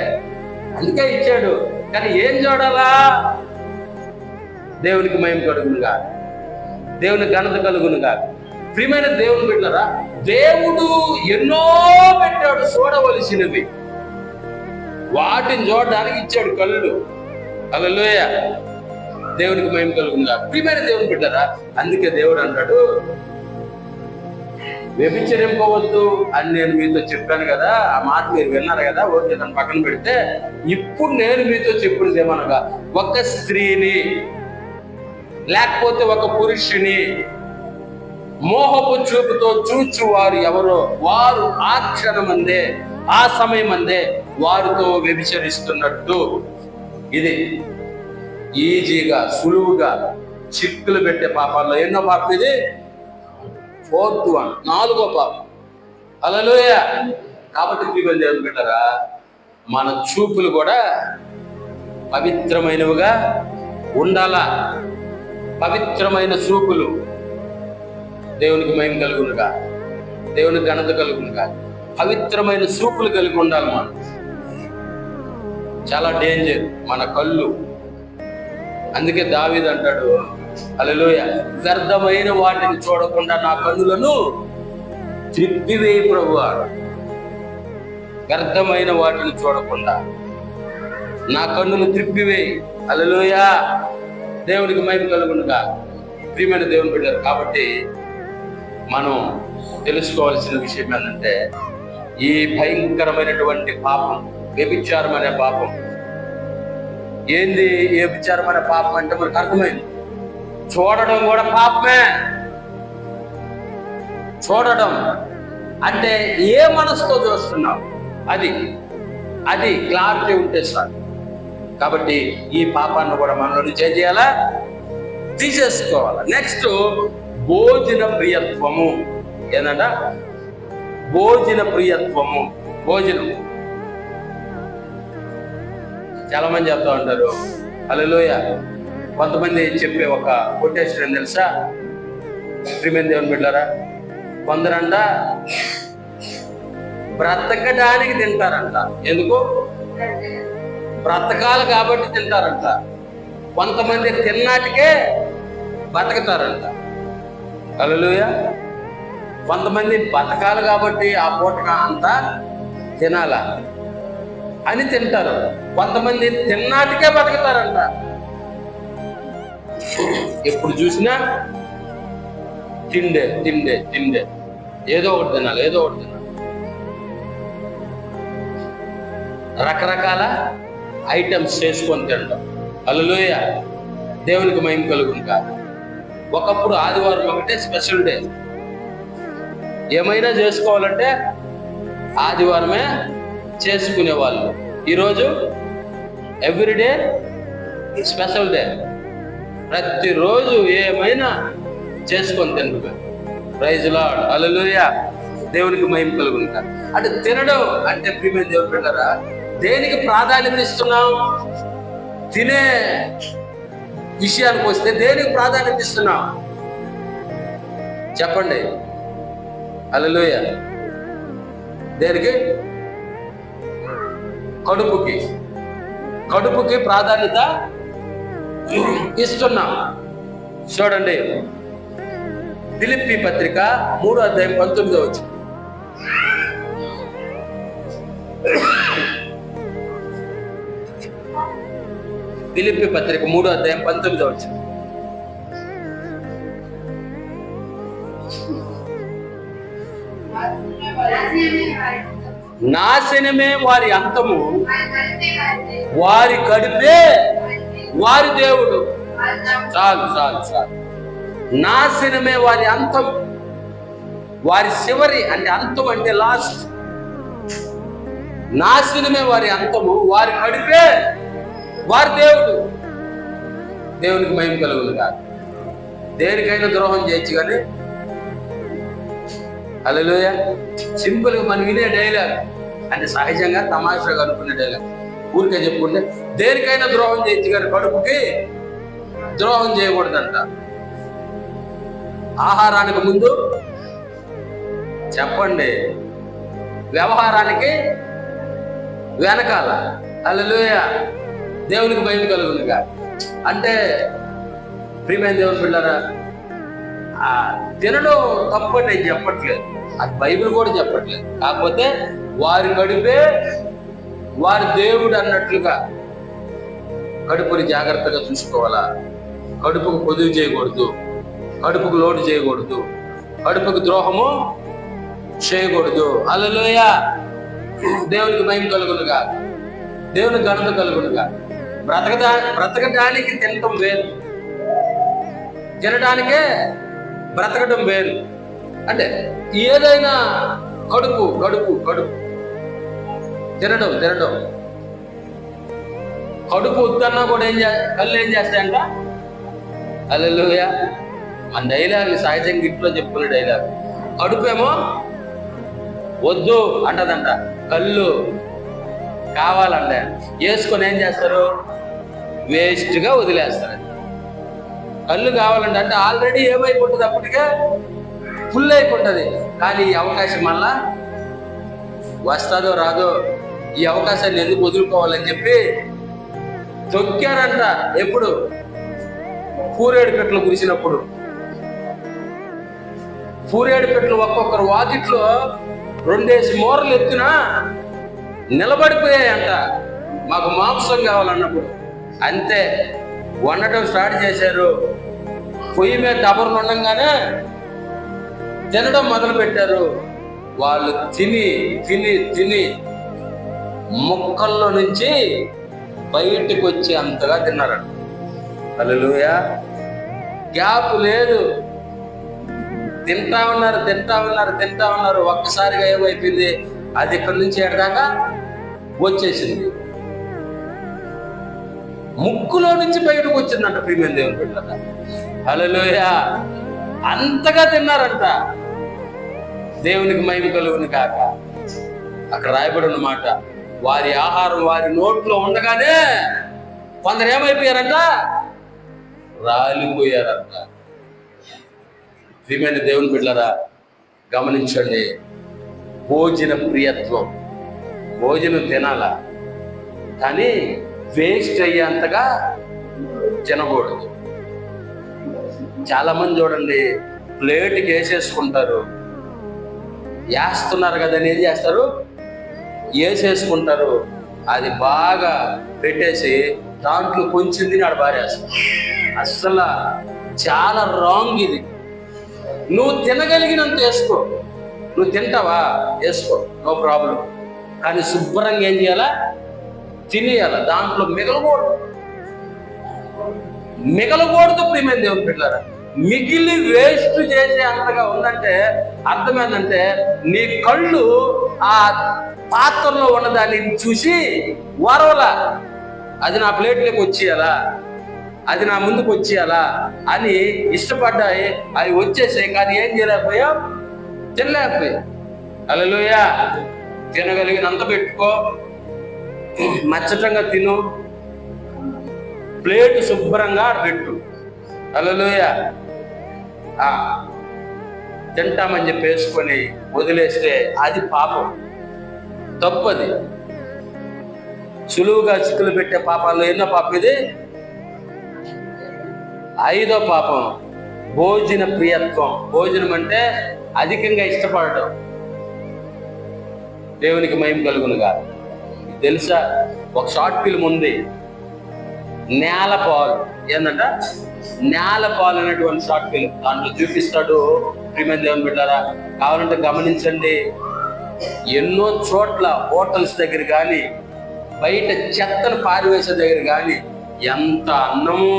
అందుకే ఇచ్చాడు. కానీ ఏం చూడాలా? దేవునికి మహిమ కలుగునుగా, దేవుని ఘనత కలుగునుగా. ప్రియమైన దేవుని బిడ్డలారా, దేవుడు ఎన్నో పెట్టాడు చూడవలసినవి, వాటిని చూడడానికి ఇచ్చాడు కళ్ళు. హల్లెలూయా, దేవునికి మహిమ కలుగునుగా. ప్రియమైన దేవుని బిడ్డలారా, అందుకే దేవుడు అంటాడు వ్యభిచరింపవద్దు అని నేను మీతో చెప్పాను కదా. ఆ మాట మీరు విన్నారు కదా, ఓకే, దాన్ని పక్కన పెడితే ఇప్పుడు నేను మీతో చెప్పినది ఏమనగా, ఒక స్త్రీని లేకపోతే ఒక పురుషుని మోహపు చూపుతో చూచు వారు ఎవరో వారు ఆ క్షణమందే, ఆ సమయం అందే వారితో వ్యభిచరిస్తున్నట్టు. ఇది ఈజీగా సులువుగా చిక్కులు పెట్టే పాపాల్లో ఎన్నో పాపం ఇది? 4th one, 4వ పాపం. హల్లెలూయా. కాబట్టి ప్రియమైన దేవుని బిడ్డలారా, మన చూపులు కూడా పవిత్రమైనవిగా ఉండాలా. పవిత్రమైన చూపులు, దేవునికి మహిమ కలుగునుగా, దేవునికి ఘనత కలుగునుగా. పవిత్రమైన చూపులు కలిగి ఉండాలి మనం. చాలా డేంజర్ మన కళ్ళు. అందుకే దావీదు అంటాడు, హల్లెలూయా, వ్యర్థమైన వాటిని చూడకుండా నా కన్నులను త్రిప్పివేయి ప్రభువా. వ్యర్థమైన వాటిని చూడకుండా నా కన్నులు త్రిప్పివేయి. హల్లెలూయా, దేవునికి మహిమ కలుగునుగా. ప్రియమైన దేవుని బిడ్డలు, కాబట్టి మనం తెలుసుకోవాల్సిన విషయం ఏంటంటే, ఈ భయంకరమైనటువంటి పాపం, వ్యభిచారం అనే పాపం ఏంది? ఏ వ్యభిచారం అనే పాపం అంటే మనకు అర్థమైంది. చూడడం కూడా పాపమే. చూడడం అంటే ఏ మనసుతో చూస్తున్నాం, అది క్లారిటీ ఉంటే చాలు. కాబట్టి ఈ పాపాన్ని కూడా మనలో నుంచి ఏం చేయాలా? తీసేసుకోవాలా. నెక్స్ట్, భోజన ప్రియత్వము. ఏంటంట? భోజన ప్రియత్వము. భోజనం చాలా మంది చెప్తా ఉంటారు. హల్లెలూయా. కొంతమంది చెప్పే ఒక కొటేషన్ ఏం తెలుసా? ప్రియమైన దేవుని బిడ్డలారా, కొందరంట బ్రతకడానికి తింటారంట. ఎందుకు? బ్రతకాలి కాబట్టి తింటారంట. కొంతమంది తిన్నాటికే బతుకుతారంట. హల్లెలూయా. కొంతమంది బతకాలి కాబట్టి ఆ పూటగా అంతా తినాలా అని తింటారు. కొంతమంది తిన్నాటికే బతుకుతారంట. ఎప్పుడు చూసినా తిండే తిండే తిండే, ఏదో ఒకటి తినాలి, ఏదో ఒకటి తినాలి. రకరకాల ఐటమ్స్ చేసుకొని తింటాం. హల్లెలూయా. దేవునికి మహిమ కలుగును కాదు. ఒకప్పుడు ఆదివారం ఒకటే స్పెషల్ డే. ఏమైనా చేసుకోవాలంటే ఆదివారమే చేసుకునేవాళ్ళు. ఈరోజు ఎవ్రీడే స్పెషల్ డే. ప్రతిరోజు ఏమైనా చేసుకొని తింటు. Praise lord. హల్లెలూయా. దేవునికి మహిమ కలుగును కాదు. అంటే తినడం అంటే ప్రియమైన దేవుని బిడ్డలారా, దేనికి ప్రాధాన్యత ఇస్తున్నాం? తినే విషయానికి వస్తే దేనికి ప్రాధాన్యత ఇస్తున్నాం చెప్పండి? హల్లెలూయా. దేనికి? కడుపుకి. కడుపుకి ప్రాధాన్యత ఇస్తున్నాం. చూడండి, ఫిలిప్పీ పత్రిక 3వ అధ్యాయం 19వ వచనం. ఫిలిప్పీ పత్రిక 3వ అధ్యాయం 19వ వచనం. నాశనమే వారి అంతము, వారి కడుపే వారి దేవుడు. చాలు చాలు చాలు. నాశనమే వారి అంతం, వారి చివరి అంటే అంతం అంటే లాస్ట్. నాశనమే వారి అంతము, వారి కడుపే వారి దేవుడు. దేవునికి మహిమ కలుగును కాదు. దేనికైనా ద్రోహం చేయొచ్చు కానీ, హల్లెలూయా. సింపుల్ గా మనం వినే డైలాగ్ అంటే సహజంగా తమాషాగా అనుకునే డైలాగ్. ఊరికే చెప్పుకుంటే దేనికైనా ద్రోహం చేయొచ్చు కానీ కడుపుకి ద్రోహం చేయకూడదంట. ఆహారానికి ముందు చెప్పండి, వ్యవహారానికి వెనకాల. హల్లెలూయా. దేవునికి భయం కలుగునుగా. అంటే ప్రియమైన దేవుని బిడ్డలారా, తినడం తప్పు అని నేను చెప్పట్లేదు, అది బైబిల్ కూడా చెప్పట్లేదు. కాకపోతే వారి కడుపే వారి దేవుడు అన్నట్లుగా కడుపుని జాగ్రత్తగా చూసుకోవాలా. కడుపుకు పొదువు చేయకూడదు, కడుపుకు లోటు చేయకూడదు, కడుపుకు ద్రోహము చేయకూడదు. హల్లెలూయా. దేవునికి మహిమ కలుగునుగా, దేవునికి ఘనత కలుగునుగా. బ్రతకడానికి తినటం వేరు, తినడానికే బ్రతకడం వేరు. అంటే ఏదైనా కడుపు కడుపు కడుపు తినడం తినడం. కడుపు వద్దన్నా కూడా కళ్ళు ఏం చేస్తాయంట? హల్లెలూయా. మన డైలాగ్ సహజంగా ఇంట్లో చెప్పుకునే డైలాగ్. కడుపేమో వద్దు అంటదంట, కళ్ళు కావాలంటే వేసుకొని ఏం చేస్తారు? వేస్ట్గా వదిలేస్తారు. కళ్ళు కావాలంటే అంటే ఆల్రెడీ ఏమైపోతుంది, అప్పటికే ఫుల్ అయిపోతుంది. కానీ ఈ అవకాశం మళ్ళా వస్తుందో రాదో, ఈ అవకాశాన్ని ఎందుకు వదులుకోవాలని చెప్పి తొక్కారంట. ఎప్పుడు? పూరేడు పెట్లు కురిసినప్పుడు. పూరేడు పెట్లు ఒక్కొక్కరు వాకిట్లో 2 మూరలు ఎత్తున నిలబడిపోయాయంట. మాకు మాంసం కావాలన్నప్పుడు అంతే వండటం స్టార్ట్ చేశారు. పొయ్యి మీద దబర్లు ఉండగానే తినడం మొదలు పెట్టారు. వాళ్ళు తిని తిని తిని ముక్కల్లో నుంచి బయటకు వచ్చి అంతగా తిన్నారంట. హల్లెలూయా. గ్యాప్ లేదు, తింటా ఉన్నారు తింటా ఉన్నారు తింటా ఉన్నారు. ఒక్కసారిగా ఏమైపోయింది, అది ఇక్కడి నుంచి ఎడదాకా వచ్చేసింది, ముక్కులో నుంచి బయటకు వచ్చిందంట. ప్రియమైన దేవుని బిడ్డలారా, హల్లెలూయా. అంతగా తిన్నారంట. దేవునికి మహిమ కలుగును కాక. అక్కడ రాయబడి ఉన్నమాట, వారి ఆహారం వారి నోట్లో ఉండగానే కొందరు ఏమైపోయారంట? రాలిపోయారంట. ప్రియమైన దేవుని బిడ్డలారా, గమనించండి. భోజన ప్రియత్వం, భోజనం తినాలా కానీ వేస్ట్ అయ్యేంతగా తినకూడదు. చాలా మంది చూడండి, ప్లేట్కి వేసేసుకుంటారు, వేస్తున్నారు కదా అని ఏం చేస్తారు, వేసేసుకుంటారు, అది బాగా పెట్టేసి దాంట్లో కొంచెం తిని ఆడ పారేస్తారు. అస్సలు చాలా రాంగ్ ఇది. నువ్వు తినగలిగినంత వేసుకో, నువ్వు తింటావా వేసుకో, నో ప్రాబ్లం. కానీ శుభ్రంగా ఏం చేయాలా, తినేయాల. దాంట్లో మిగలకూడదు ప్రియమైన దేవుని బిడ్డలారా. మిగిలి వేస్ట్ చేసే అంతగా ఉందంటే అర్థం ఏంటంటే, నీ కళ్ళు ఆ పాత్రలో ఉన్నదాన్ని చూసి వరవలా, అది నా ప్లేట్లోకి వచ్చేయాలా, అది నా ముందుకు వచ్చేయాలా అని ఇష్టపడ్డాయి. అవి వచ్చేసాయి, కానీ ఏం చేయలేకపోయావు, తినలేకపోయావు. హల్లెలూయా. తినగలిగినంత పెట్టుకో, మచ్చటంగా తిను, ప్లేట్ శుభ్రంగా పెట్టు. హల్లెలూయా. తింటామని చెప్పి వేసుకొని వదిలేస్తే అది పాపం, తప్పది. సులువుగా చిక్కులు పెట్టే పాపాల్లో ఎన్నో పాపం ఇది, 5వ పాపం భోజన ప్రియత్వం. భోజనం అంటే అధికంగా ఇష్టపడటం. దేవునికి మహిమ కలుగునుగా. తెలుసా, ఒక షార్ట్ ఫిల్మ్ ఉంది, నేలపాలు. ఏంటంట, నేలపాలు అనేటువంటి షార్ట్ ఫిల్మ్. దాంట్లో చూపిస్తాడు. ప్రియమైన దేవుని బిడ్డలారా, కావాలంటే గమనించండి. ఎన్నో చోట్ల హోటల్స్ దగ్గర కానీ, బయట చెత్తను పారివేసే దగ్గర కానీ ఎంత అన్నము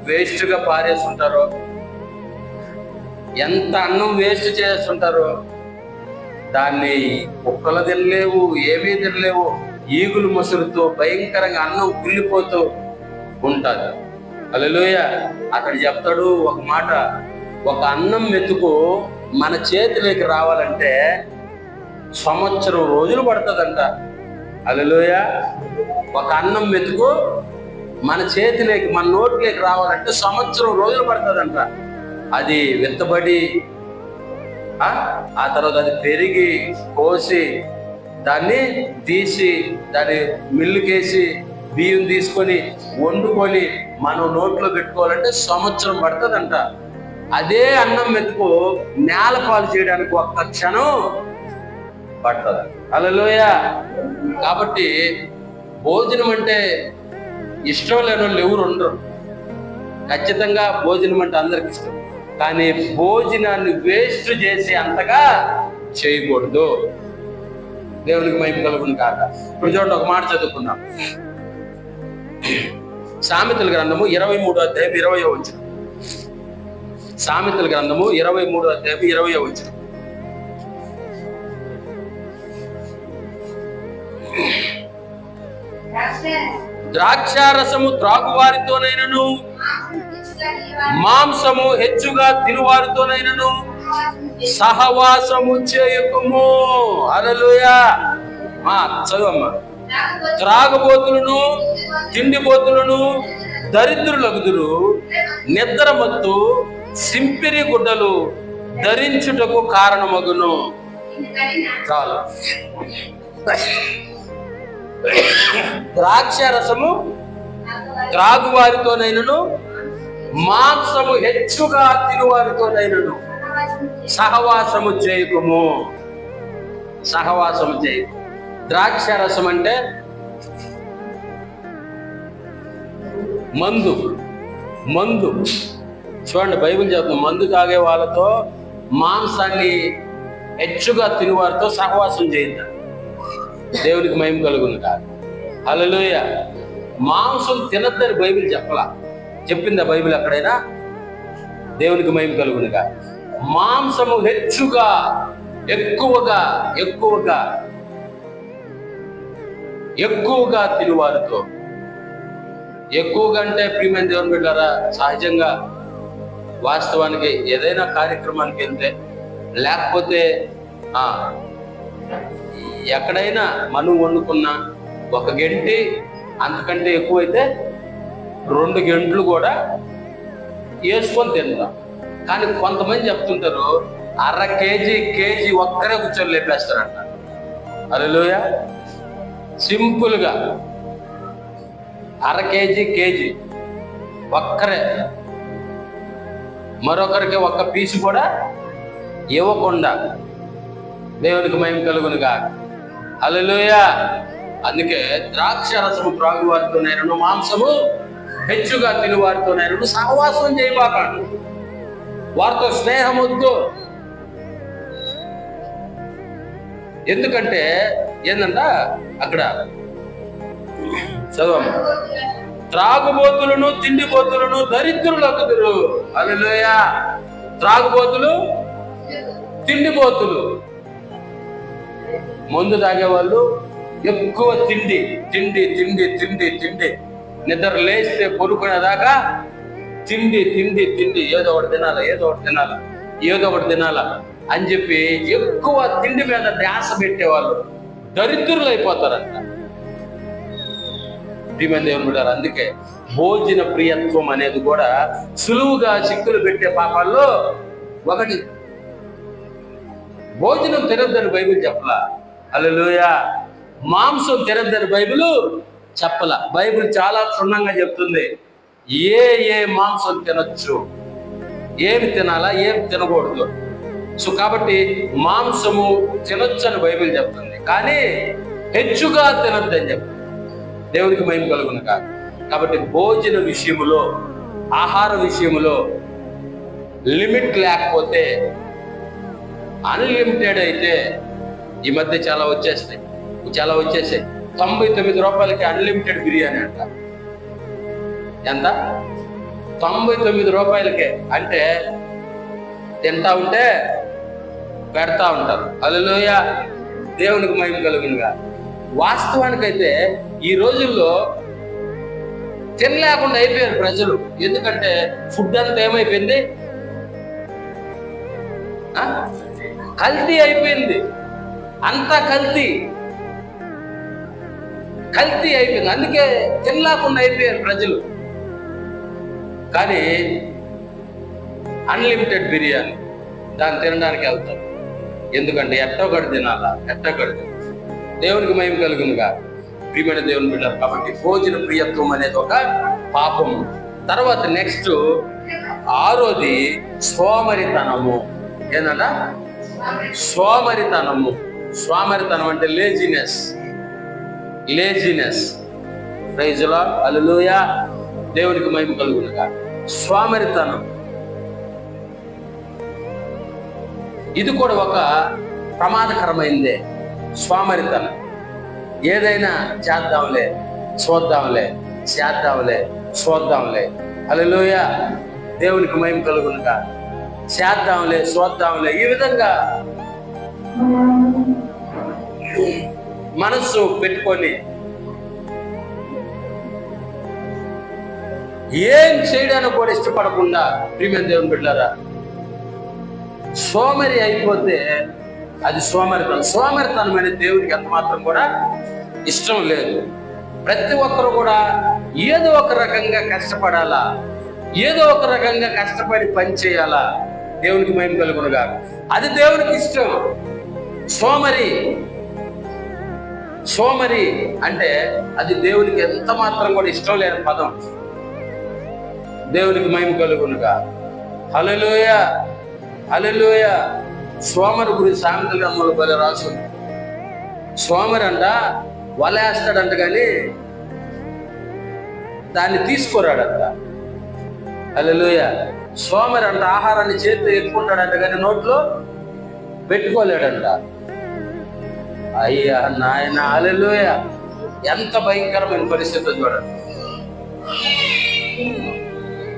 వేస్ట్గా పారేస్తుంటారో, ఎంత అన్నం వేస్ట్ చేస్తుంటారో. దాన్ని కుక్కలు తినలేవు, ఏమీ తినలేవు. ఈగులు మొసలుతో భయంకరంగా అన్నం కుళ్ళిపోతూ ఉంటుంది. హల్లెలూయా. అక్కడ చెప్తాడు ఒక మాట, ఒక అన్నం మెతుకు మన చేతిలోకి రావాలంటే సంవత్సరం రోజులు పడుతుందంట. హల్లెలూయా. ఒక అన్నం మెతుకు మన చేతిలోకి, మన నోట్లోకి రావాలంటే సంవత్సరం రోజులు పడుతుందంట. అది విత్తబడి ఆ తర్వాత అది పెరిగి కోసి దాన్ని తీసి దాన్ని మిల్లుకేసి బియ్యం తీసుకొని వండుకొని మనం నోట్లో పెట్టుకోవాలంటే సంవత్సరం పడుతుందంట. అదే అన్నం మెతుకు నేలపాలు చేయడానికి ఒక్క క్షణం పడుతుంది. హల్లెలూయా. కాబట్టి భోజనం అంటే ఇష్టం లేని వాళ్ళు ఎవరు ఉండరు. ఖచ్చితంగా భోజనం అంటే అందరికి ఇష్టం, కానీ భోజనాన్ని వేస్ట్ చేసి అంతగా చేయకూడదు. దేవునికి మహిమ కలుగును కాక. ఇప్పుడు చూడండి, ఒక మాట చదువుకున్నాం. సామెతల గ్రంథము 23వ అధ్యాయం 20వ వచనం. సామెతల గ్రంథము 23వ అధ్యాయం 20వ వచనం. ద్రాక్షారసము త్రాగువారితోనైనను, మాంసము హెచ్చుగా తినువారితోనైనను సహవాసము చేయకుము. హల్లెలూయా. చదువమ్మా. త్రాగబోతులను, తిండిబోతులను దరిద్రులగుదురు, నిద్రమత్తు సింపిరి గుడ్డలు ధరించుటకు కారణమగును. చాలు. ద్రాక్షారసము త్రాగువారితోనైనను, మాంసము హెచ్చుగా తినువారితోనైనను సహవాసము చేయకుము. సహవాసము చేయకు. ద్రాక్షారసం అంటే మందు. చూడండి, బైబిల్ చెప్తుంది, మందు తాగే వాళ్ళతో, మాంసాన్ని హెచ్చుగా తినేవారితో సహవాసం చేద్దాం. దేవునికి మహిమ కలుగును కాదు. హల్లెలూయా. మాంసం తినద్దని బైబిల్ చెప్పలా, చెప్పిందా బైబిల్ ఎక్కడైనా? దేవునికి మహిమ కలుగును కాదు. మాంసము హెచ్చుగా, ఎక్కువగా తినేవారితో. ఎక్కువగా అంటే ప్రియమైన దేవుని బిడ్డలారా, సహజంగా వాస్తవానికి ఏదైనా కార్యక్రమానికి వెళ్తే, లేకపోతే ఎక్కడైనా మనం వండుకున్నా 1 గంట, అంతకంటే ఎక్కువైతే 2 గంటలు కూడా వేసుకొని తింటాం. కానీ కొంతమంది చెప్తుంటారు, ½ కేజీ ఒక్కరే కూర్చొని లేపేస్తారంట. హల్లెలూయా. సింపుల్గా ½ కేజీ ఒక్కరే, మరొకరికి ఒక్క పీసు కూడా ఇవ్వకుండా. దేవునికి మహిమ కలుగునుగా. హల్లెలూయా. అందుకే ద్రాక్ష రసము త్రాగువారితోనైనను మాంసము హెచ్చుగా తినువారితోనైనను సహవాసం చేయబాకండి. వారితో స్నేహం వద్దు. ఎందుకంటే ఏందంట అక్కడ చదవము, త్రాగుబోతులను తిండిబోతులను దరిద్రులకుదురు. హల్లెలూయా. త్రాగుబోతులు, తిండిబోతులు, మందు తాగేవాళ్ళు, ఎక్కువ తిండి తిండి తిండి తిండి తిండి, నిద్ర లేస్తే పొరుకునేదాకా తిండి తిండి తిండి, ఏదో ఒకటి తినాలా, ఏదో ఒకటి తినాలా, ఏదో ఒకటి తినాలా అని చెప్పి ఎక్కువ తిండి మీద ధ్యాస పెట్టేవాళ్ళు దరిద్రులు అయిపోతారంట. దేవుని బిడ్డలారా, అందుకే భోజన ప్రియత్వం అనేది కూడా సులువుగా చిక్కులు పెట్టే పాపాల్లో ఒకటి. భోజనం తినొద్దని బైబిల్ చెప్పలా. హల్లెలూయా. మాంసం తినొద్దని బైబిల్ చెప్పలా. బైబిల్ చాలా క్షుణ్ణంగా చెప్తుంది ఏ మాంసం తినొచ్చు, ఏమి తినాలా, ఏమి తినకూడదు. సో కాబట్టి మాంసము తినొచ్చు అని బైబిల్ చెప్తుంది, కానీ హెచ్చుగా తినొద్దని చెప్తుంది. దేవునికి మహిమ కలుగును కాదు. కాబట్టి భోజన విషయములో, ఆహార విషయములో లిమిట్ లేకపోతే, అన్లిమిటెడ్ అయితే, ఈ మధ్య చాలా వచ్చేసాయి 99 రూపాయలకి అన్లిమిటెడ్ బిర్యానీ అంట. ఎంత? 99 రూపాయలకే. అంటే తింటా ఉంటే పెడతా ఉంటారు. హల్లెలూయా. దేవునికి మహిమ కలుగునుగా. వాస్తవానికైతే ఈ రోజుల్లో తినలేకుండా అయిపోయారు ప్రజలు. ఎందుకంటే ఫుడ్ అంతా ఏమైపోయింది, కల్తీ అయిపోయింది. అంతా కల్తీ అయిపోయింది. అందుకే తినలేకుండా అయిపోయారు ప్రజలు. కానీ అన్లిమిటెడ్ బిర్యానీ, దాన్ని తినడానికి వెళ్తారు. ఎందుకంటే ఎట్టొకటి తినాలా, ఎట్టొకటి. దేవునికి మహిమ కలుగునుగా. ప్రియమైన దేవుని బిడ్డలు, కాబట్టి భోజన ప్రియత్వం అనేది ఒక పాపము. తర్వాత నెక్స్ట్ 6వది సోమరితనము. ఏంటంటే సోమరితనము. సోమరితనం అంటే laziness. Praise the lord. Hallelujah. దేవునికి మహిమ కలుగునుగా. సోమరితనం ఇది కూడా ఒక ప్రమాదకరమైందే. సోమరితనం. ఏదైనా చేద్దాంలే, చూద్దాంలే. హల్లెలూయా. దేవునికి మహిమ కలుగునుగా. చూద్దాంలే ఈ విధంగా మనస్సు పెట్టుకొని ఏం చేయడానికి కూడా ఇష్టపడకుండా, ప్రియమైన దేవుని బిడ్డలారా, సోమరి అయిపోతే అది సోమరితనం అనేది దేవునికి ఎంత మాత్రం కూడా ఇష్టం లేదు. ప్రతి ఒక్కరు కూడా ఏదో ఒక రకంగా కష్టపడాలా, ఏదో ఒక రకంగా కష్టపడి పని చేయాలా. దేవునికి మహిమ కలుగునుగా. అది దేవునికి ఇష్టం. సోమరి అంటే అది దేవునికి ఎంత మాత్రం కూడా ఇష్టం లేని పదం. దేవునికి మహిమ కలుగునుగా. హల్లెలూయా. సోమరి గురించి సామెతల గ్రంథంలో భలే రాసుంది. సోమరి అంట వలేస్తాడంట, కానీ దాన్ని తీసుకోరాడంట. హల్లెలూయా. సోమరి అంట ఆహారాన్ని చేతితో ఎక్కుంటాడంట, కానీ నోట్లో పెట్టుకోలేడంట. అయ్యా నాయన, హల్లెలూయా. ఎంత భయంకరమైన పరిస్థితి చూడండి.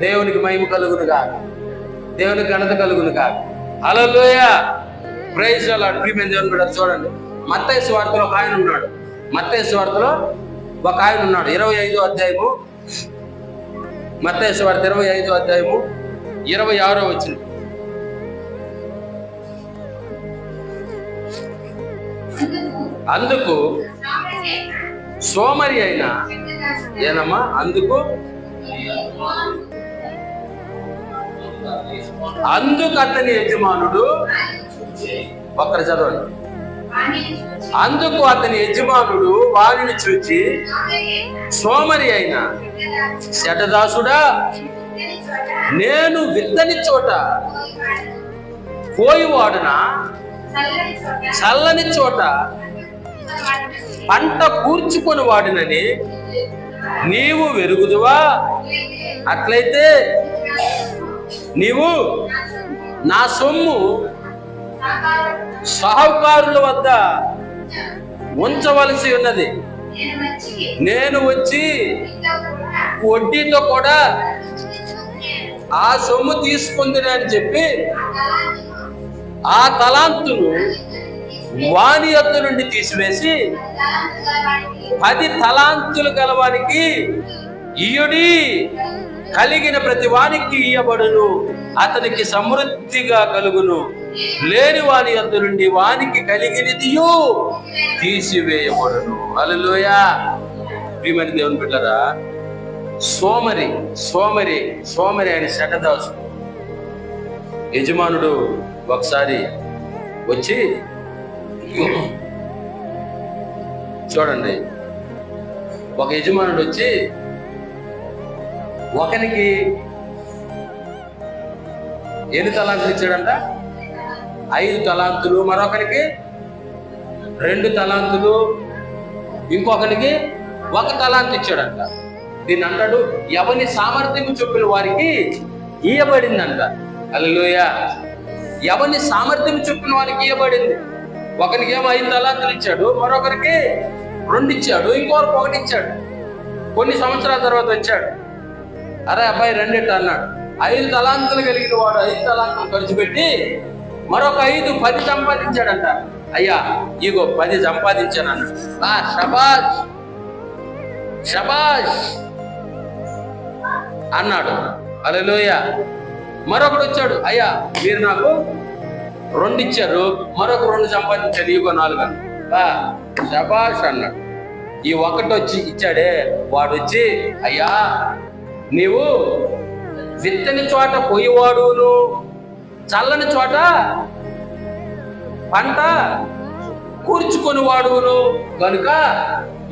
దేవునికి మహిమ కలుగునుగా. దేవునికి ఘనత కలుగునుగా. హల్లెలూయా. Praise the lord. ప్రియమైన దేవుని బిడ్డలు చూడండి, మత్తయి సువార్తలో ఒక ఆయన ఉన్నాడు. 25వ అధ్యాయము, మత్తయి సువార్త 25వ అధ్యాయము 26వ వచనం. అందుకు సోమరి అయినా ఏనమ్మా, అందుకు అతని యజమానుడు, ఒక్కరు చదవండి, అందుకు అతని యజమానుడు వారిని చూచి, సోమరి అయిన శఠదాసుడా, నేను విత్తని చోట కోయివాడునా, చల్లని చోట పంట కూర్చుకొని వాడినని నీవు వెరుగుదువా? అట్లయితే నీవు నా సొమ్ము సహకారుల వద్ద ఉంచవలసి ఉన్నది. నేను వచ్చి వడ్డీతో కూడా ఆ సొమ్ము తీసుకుందిని అని చెప్పి ఆ తలాంతును వాని యొద్ద నుండి తీసివేసి 10 తలాంతులు గలవానికి ఇయుడి, కలిగిన ప్రతి వానికి ఇయ్యబడును, అతనికి సమృద్ధిగా కలుగును. లేని వాని యొద్ద నుండి వానికి కలిగినదియు తీసివేయబడును. హల్లెలూయా. ప్రియమైన దేవుని బిడ్డలారా, సోమరి సోమరి సోమరి అని శఠదాసు యజమానుడు ఒకసారి వచ్చి, చూడండి, ఒక యజమానుడు వచ్చి ఒకనికి ఎన్ని తలాంతులు ఇచ్చాడంట? 5 తలాంతులు, మరొకరికి 2 తలాంతులు, ఇంకొకరికి 1 తలాంతు ఇచ్చాడంట. దీన్ని అంటాడు ఎవని సామర్థ్యం చొప్పున వారికి ఇయ్యబడిందంట. హల్లెలూయా. ఎవని సామర్థ్యం చొప్పున వారికి ఇయ్యబడింది. ఒకరికి ఏమో 5 తలాంతులు ఇచ్చాడు, మరొకరికి 2 ఇచ్చాడు, ఇంకొకరికి 1 ఇచ్చాడు. కొన్ని సంవత్సరాల తర్వాత వచ్చాడు, అరే అబ్బాయి రెండెట్టు అన్నాడు. 5 తలాంతులు కలిగిన వాడు 5 తలాంతులు ఖర్చు పెట్టి మరొక 5 10 సంపాదించాడంట. అయ్యా ఇగో 10 సంపాదించాను అన్నాడు. షబాష్ షబాష్ అన్నాడు. హల్లెలూయా. మరొకడు వచ్చాడు, అయ్యా మీరు నాకు 2 ఇచ్చారు, మరొక 2 సంపాదించాడు, ఇగో 4 అన్నాడు. షబాష్ అన్నాడు. ఈ 1 వచ్చి ఇచ్చాడే వాడు వచ్చి, అయ్యా నీవు విత్తని చోట పోయేవాడును, చల్లని చోట పంట కూర్చుకొని వాడును కనుక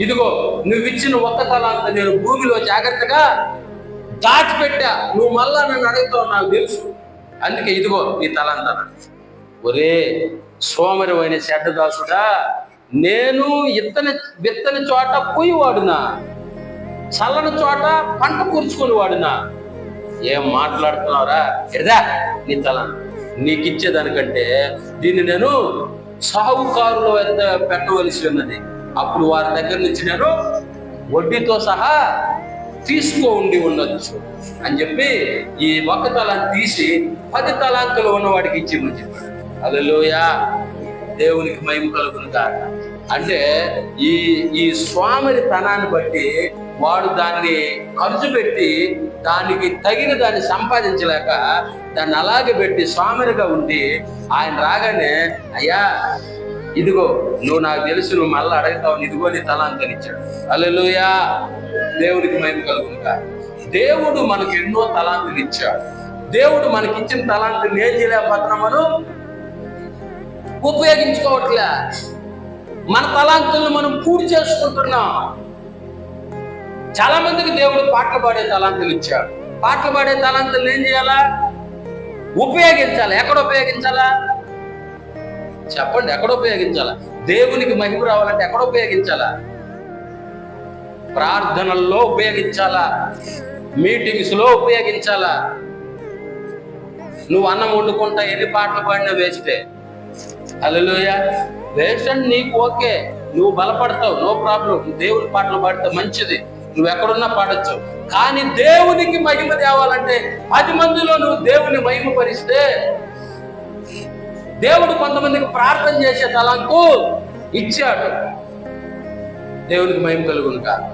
ఇదిగో నువ్వు ఇచ్చిన 1 తలాంత నేను భూమిలో జాగ్రత్తగా దాచిపెట్టా, నువ్వు మళ్ళా నన్ను అడుగుతావు నాకు తెలుసు, అందుకే ఇదిగో నీ తలాంత. ఒరే సోమరి అయిన శఠదాసుడా, నేను విత్తని చోట పోయేవాడునా, చల్లని చోట పంట కూర్చుకొని వాడునా. ఏం మాట్లాడుతున్నావురా? ఎదా నీ తల, నీకు ఇచ్చేదానికంటే దీన్ని నేను సాహుకారుల వద్ద పెట్టవలసి ఉన్నది. అప్పుడు వారి దగ్గర నుంచి నేను వడ్డీతో సహా తీసుకో ఉండొచ్చు అని చెప్పి ఈ 1 తలాంతు తీసి 10 తలాంతులు ఉన్నవాడికి ఇచ్చి చెప్పాడు. హల్లెలూయా. దేవునికి మహిమ కలుగును గాక. అంటే ఈ స్వామిని తనాన్ని బట్టి వాడు దాన్ని ఖర్చు పెట్టి దానికి తగిన దాన్ని సంపాదించలేక దాన్ని అలాగే పెట్టి స్వామిగా ఉండి ఆయన రాగానే, అయ్యా ఇదిగో నువ్వు నాకు తెలుసు, నువ్వు మళ్ళీ అడుగుతావు, ఇదిగో నీ తలాంతని ఇచ్చాడు. హల్లెలూయా. దేవునికి మహిమ కలుగును గాక. దేవుడు మనకు ఎన్నో తలాంతులు ఇచ్చాడు. దేవుడు మనకిచ్చిన తలాంతులు ఏం చేయలేకపోతున్నాం, మనం ఉపయోగించుకోవట్లే. మన తలాంతులను మనం పూర్తి చేసుకుంటున్నాం. చాలా మందికి దేవుడు పాటలు పాడే తలాంతులు ఇచ్చాడు. పాటలు పాడే తలాంతులు ఏం చేయాలా? ఉపయోగించాలి. ఎక్కడ ఉపయోగించాలా చెప్పండి? ఎక్కడ ఉపయోగించాలా? దేవునికి మహిమ రావాలంటే ఎక్కడ ఉపయోగించాలా? ప్రార్థనల్లో ఉపయోగించాలా, మీటింగ్స్ లో ఉపయోగించాలా. నువ్వు అన్నం వండుకుంటా ఎన్ని పాటలు పాడినా వేస్టే. హల్లెలూయా. వేస్ట్ అంటే నీకు ఓకే, నువ్వు బలపడతావు, నో ప్రాబ్లం. దేవుని పాటలు పాడితే మంచిది, నువ్వు ఎక్కడున్నా పాడొచ్చు. కానీ దేవునికి మహిమ తేవాలంటే 10 మందిలో నువ్వు దేవుని మహిమ పరిస్తే, దేవుడు కొంతమందికి ప్రార్థన చేసే తలాంతు ఇచ్చాడు. దేవునికి మహిమ కలుగును కాక.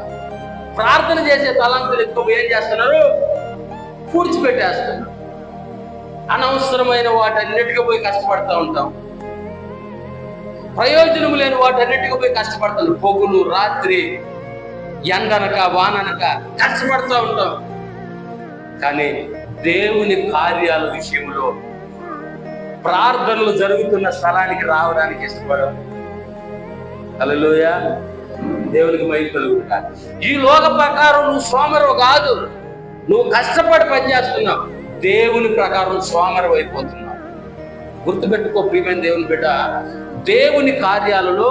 ప్రార్థన చేసే తలాంతులు ఎక్కువ ఏం చేస్తున్నారు? పూడ్చిపెట్టేస్తున్నారు. అనవసరమైన వాటన్నిటికీ పోయి కష్టపడతా ఉంటాం. ప్రయోజనం లేని వాటన్నిటికీ పోయి కష్టపడతాను. పొగులు రాత్రి ఎండనక వాననక కష్టపడుతూ ఉంటాం. కానీ దేవుని కార్యాల విషయంలో ప్రార్థనలు జరుగుతున్న స్థలానికి రావడానికి ఇష్టపడం. హల్లెలూయా, దేవునికి మహిమ కలుగును గాక. ఈ లోక ప్రకారం నువ్వు సోమరువు కాదు, నువ్వు కష్టపడి పనిచేస్తున్నావు. దేవుని ప్రకారం సోమరువు అయిపోతున్నావు. గుర్తుపెట్టుకో ప్రియమైన దేవుని బిడ్డ, దేవుని కార్యాలలో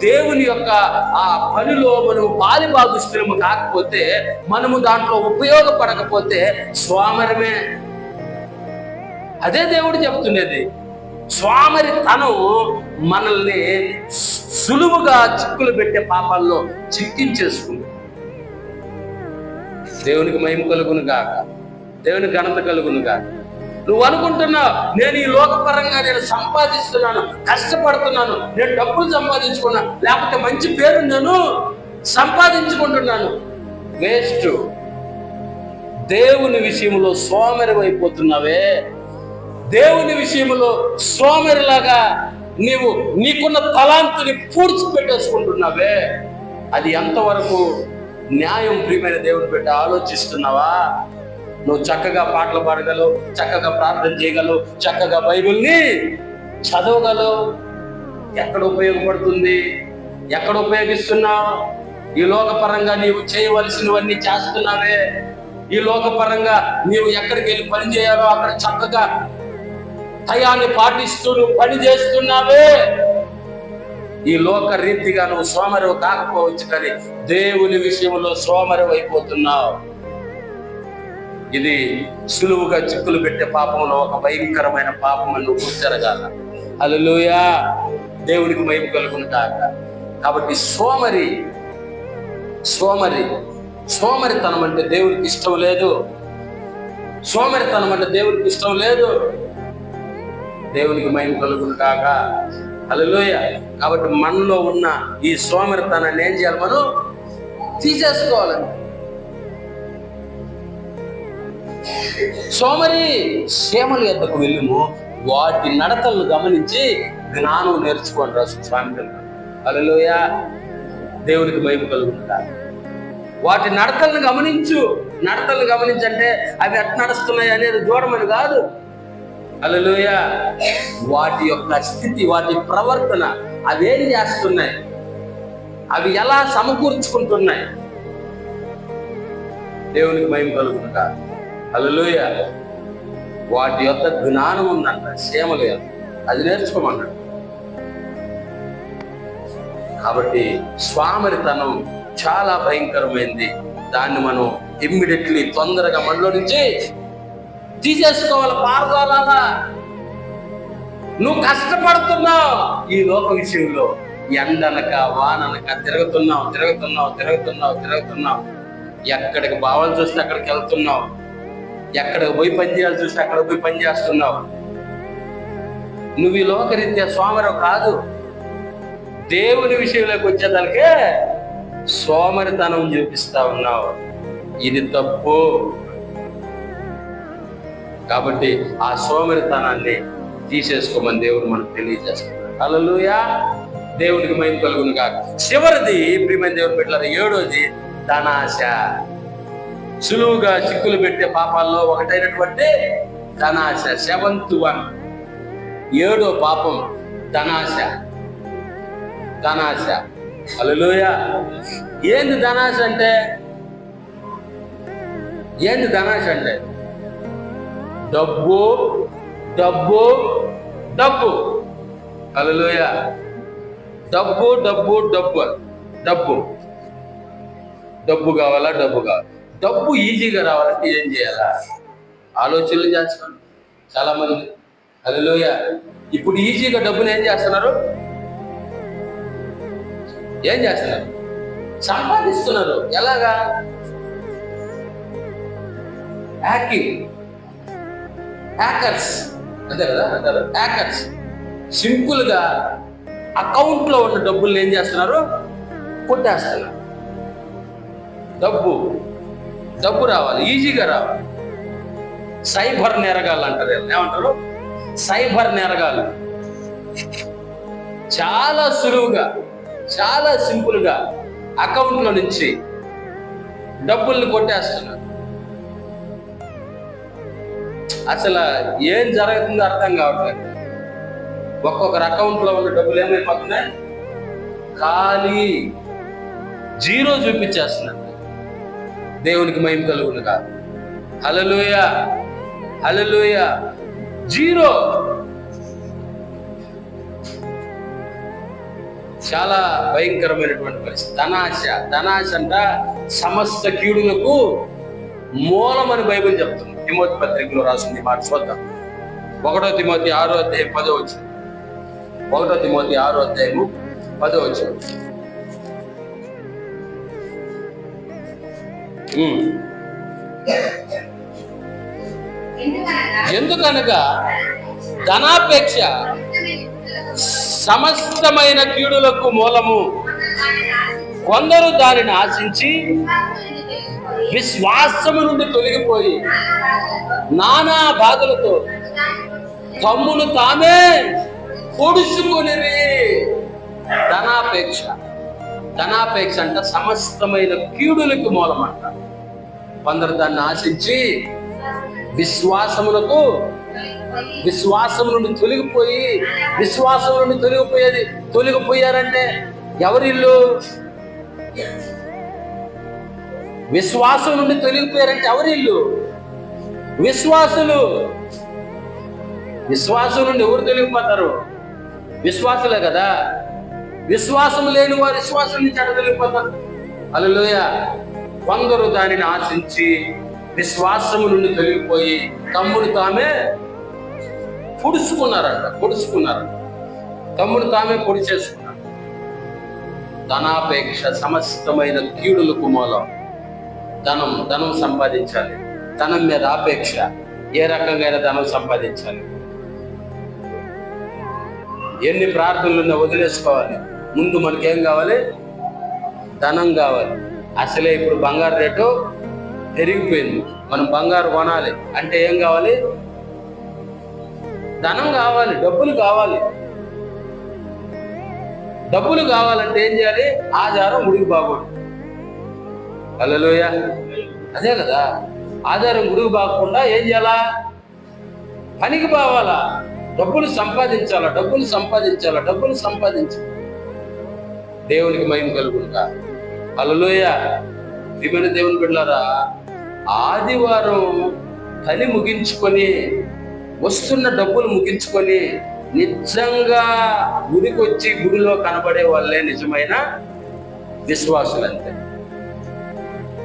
దేవుని యొక్క ఆ పనిలో మనము పాలిభాగస్తులము కాకపోతే, మనము దాంట్లో ఉపయోగపడకపోతే సోమరమే. అదే దేవుడు చెప్తున్నది. సోమరితనం మనల్ని సులువుగా చిక్కులు పెట్టే పాపాల్లో చిక్కించేసుకుంది. దేవునికి మహిమ కలుగును గాక, దేవునికి ఘనత కలుగును గాక. నువ్వు అనుకుంటున్నావు, నేను ఈ లోకపరంగా నేను సంపాదిస్తున్నాను, కష్టపడుతున్నాను, నేను డబ్బులు సంపాదించుకున్నా, లేకపోతే మంచి పేరు నేను సంపాదించుకుంటున్నాను. వేస్ట్. దేవుని విషయంలో సోమరి అయిపోతున్నావే. దేవుని విషయంలో సోమరిలాగా నీకున్న తలాంతుని పూడ్చిపెట్టేసుకుంటున్నావే. అది ఎంతవరకు న్యాయం ప్రియమైన దేవుని బిడ్డ ఆలోచిస్తున్నావా? నువ్వు చక్కగా పాటలు పాడగలవు, చక్కగా ప్రార్థన చేయగలవు, చక్కగా బైబిల్ని చదవగలవు. ఎక్కడ ఉపయోగపడుతుంది? ఎక్కడ ఉపయోగిస్తున్నావు? ఈ లోకపరంగా నీవు చేయవలసినవన్నీ చేస్తున్నావే. ఈ లోకపరంగా నీవు ఎక్కడికి వెళ్ళి పని చేయాలో అక్కడ చక్కగా టయాన్ని పాటిస్తూ నువ్వు పని చేస్తున్నావే. ఈ లోక రీతిగా నువ్వు సోమరువు కాకపోవచ్చు, కానీ దేవుని విషయంలో సోమరువు అయిపోతున్నావు. ఇది సులువుగా చిక్కులు పెట్టే పాపంలో ఒక భయంకరమైన పాపం అని నువ్వు గుర్తిరగాల. హల్లెలూయా, దేవునికి మహిమ కలుగును గాక. కాబట్టి సోమరితనం అంటే దేవునికి ఇష్టం లేదు. సోమరితనం అంటే దేవునికి ఇష్టం లేదు. దేవునికి మహిమ కలుగును గాక. హల్లెలూయా. కాబట్టి మనలో ఉన్న ఈ సోమరితనాన్ని ఏం చేయాలి? మనం తీసేసుకోవాలి. సోమరి క్షేమల యొద్దకు వెళ్ళుము, వాటి నడతలను గమనించి జ్ఞానం నేర్చుకోండి రా స్వామి. హల్లెలూయా, దేవునికి మహిమ కలుగును గాక. వాటి నడతలను గమనించు. నడతలను గమనించంటే అవి ఎట్లా నడుస్తున్నాయి అనేది దూరమని కాదు. హల్లెలూయా. వాటి యొక్క స్థితి, వాటి ప్రవర్తన, అవి ఏం చేస్తున్నాయి, అవి ఎలా సమకూర్చుకుంటున్నాయి. దేవునికి మహిమ కలుగును గాక. హల్లెలూయా. వాటి యొక్క జ్ఞానం ఉందంట, క్షేమల యొక్క, అది నేర్చుకోమన్నాడు. కాబట్టి సోమరితనం చాలా భయంకరమైంది. దాన్ని మనం ఇమ్మీడియట్లీ తొందరగా మనలో నుంచి తీసేసుకోవాలి, పారదోలాలా. నువ్వు కష్టపడుతున్నావు ఈ లోక విషయంలో, ఎండనక వాననక తిరుగుతున్నావు. ఎక్కడికి బావాలు చూస్తే అక్కడికి వెళ్తున్నావు, ఎక్కడికి పోయి పని చేయాలి చూస్తే అక్కడికి పోయి పని చేస్తున్నావు. నువ్వు ఈ లోకరీత్యా సోమరు కాదు. దేవుని విషయంలోకి వచ్చేదానికే సోమరితనం చూపిస్తా ఉన్నావు. ఇది తప్పు. కాబట్టి ఆ సోమరితనాన్ని తీసేసుకోమని దేవుడు మనకు తెలియజేస్తున్నాడు. హల్లెలూయా, దేవునికి మహిమ కలుగును గాక. చివరిది ప్రియమైన దేవుని బిడ్డలారా, 7వది ధనాశ. సులువుగా చిక్కులు పెట్టే పాపాల్లో ఒకటైనటువంటి ధనాశ. 7th one, 7వ పాపం ధనాశ. హల్లెలూయా. ఏంది ధనాశ అంటే? డబ్బు. హల్లెలూయా. డబ్బు కావాలా? డబ్బు ఈజీగా రావాలంటే ఏం చేయాలా? ఆలోచనలు చేస్తున్నాను చాలా మంది. హల్లెలూయా. ఇప్పుడు ఈజీగా డబ్బుని ఏం చేస్తున్నారు? సంపాదిస్తున్నారు. ఎలాగా? హ్యాకర్స్ అంతే కదా అంటారు. హ్యాకర్స్ సింపుల్ గా అకౌంట్ లో ఉన్న డబ్బుల్ని ఏం చేస్తున్నారు? కొట్టేస్తున్నారు. డబ్బు రావాలి, ఈజీగా రావాలి. సైబర్ నేరగాళ్ళు అంటారు. ఏమంటారు? సైబర్ నేరగాళ్ళు చాలా సులువుగా, చాలా సింపుల్ గా అకౌంట్ లో నుంచి డబ్బుల్ని కొట్టేస్తున్నారు. అసలు ఏం జరుగుతుందో అర్థం కావట్లేదు. ఒక్కొక్కరు అకౌంట్ లో ఉన్న డబ్బులు ఏమైపోతున్నాయి? ఖాళీ, జీరో చూపించేస్తున్నాడు. దేవునికి మహిమ కలుగునుగా. హల్లెలూయా, హల్లెలూయా. జీరో. చాలా భయంకరమైనటువంటి పరిస్థితి. ధనాశ అంట సమస్త కీడులకు మూలమని బైబిల్ చెప్తుంది. తిమోతి పత్రికలో రాసింది మాట చూద్దాం. 1 తిమోతి 6వ అధ్యాయం 10వ వచనం. 1 తిమోతి 6వ అధ్యాయము 10వ వచనం. ఎందుకనగా ధనాపేక్ష సమస్తమైన కీడులకు మూలము. కొందరు దానిని ఆశించి విశ్వాసము నుండి తొలగిపోయి నానా బాధలతో తమ్మును తామే పొడుచుకొని. ధనాపేక్ష అంట సమస్తమైన కీడులకు మూలం అంట. కొందరు దాన్ని ఆశించి విశ్వాసము నుండి తొలగిపోయి, విశ్వాసం నుండి తొలగిపోయారంటే ఎవరిల్లు? విశ్వాసం నుండి తొలగిపోయారంటే ఎవరిల్లు? విశ్వాసులు. విశ్వాసం నుండి ఎవరు తొలగిపోతారు? విశ్వాసులే కదా. విశ్వాసం లేని వారు విశ్వాసం నుంచి ఎక్కడ తొలగిపోతారు? హల్లెలూయా. కొందరు దానిని ఆశించి విశ్వాసము నుండి తొలగిపోయి తమ్ముడు తామే పొడుచుకున్నారంట. తమ్ముడు తామే పొడి చేసుకున్నారు. ధనాపేక్ష సమస్తమైన కీడులకు మూలం. ధనం సంపాదించాలి. ధనం మీద ఆపేక్ష. ఏ రకంగా ధనం సంపాదించాలి. ఎన్ని ప్రార్థనలు వదిలేసుకోవాలి. ముందు మనకేం కావాలి? ధనం కావాలి. అసలే ఇప్పుడు బంగారు రేటు పెరిగిపోయింది. మనం బంగారు కొనాలి అంటే ఏం కావాలి? ధనం కావాలి, డబ్బులు కావాలి. డబ్బులు కావాలంటే ఏం చేయాలి? ఆధారం గుడికి బాగోడు. హల్లెలూయా. అదే కదా. ఆధారం గుడికి బాగకుండా ఏం చేయాలా? పనికి బావాలా. డబ్బులు సంపాదించాలా. దేవునికి మహిమ కలుగునుగా. హల్లెలూయా. ప్రియమైన దేవుని బిడ్డలారా, ఆదివారం పని ముగించుకొని వస్తున్న డబ్బులు ముగించుకొని నిజంగా గుడికి వచ్చి గుడిలో కనబడే వాళ్ళే నిజమైన విశ్వాసులంతే.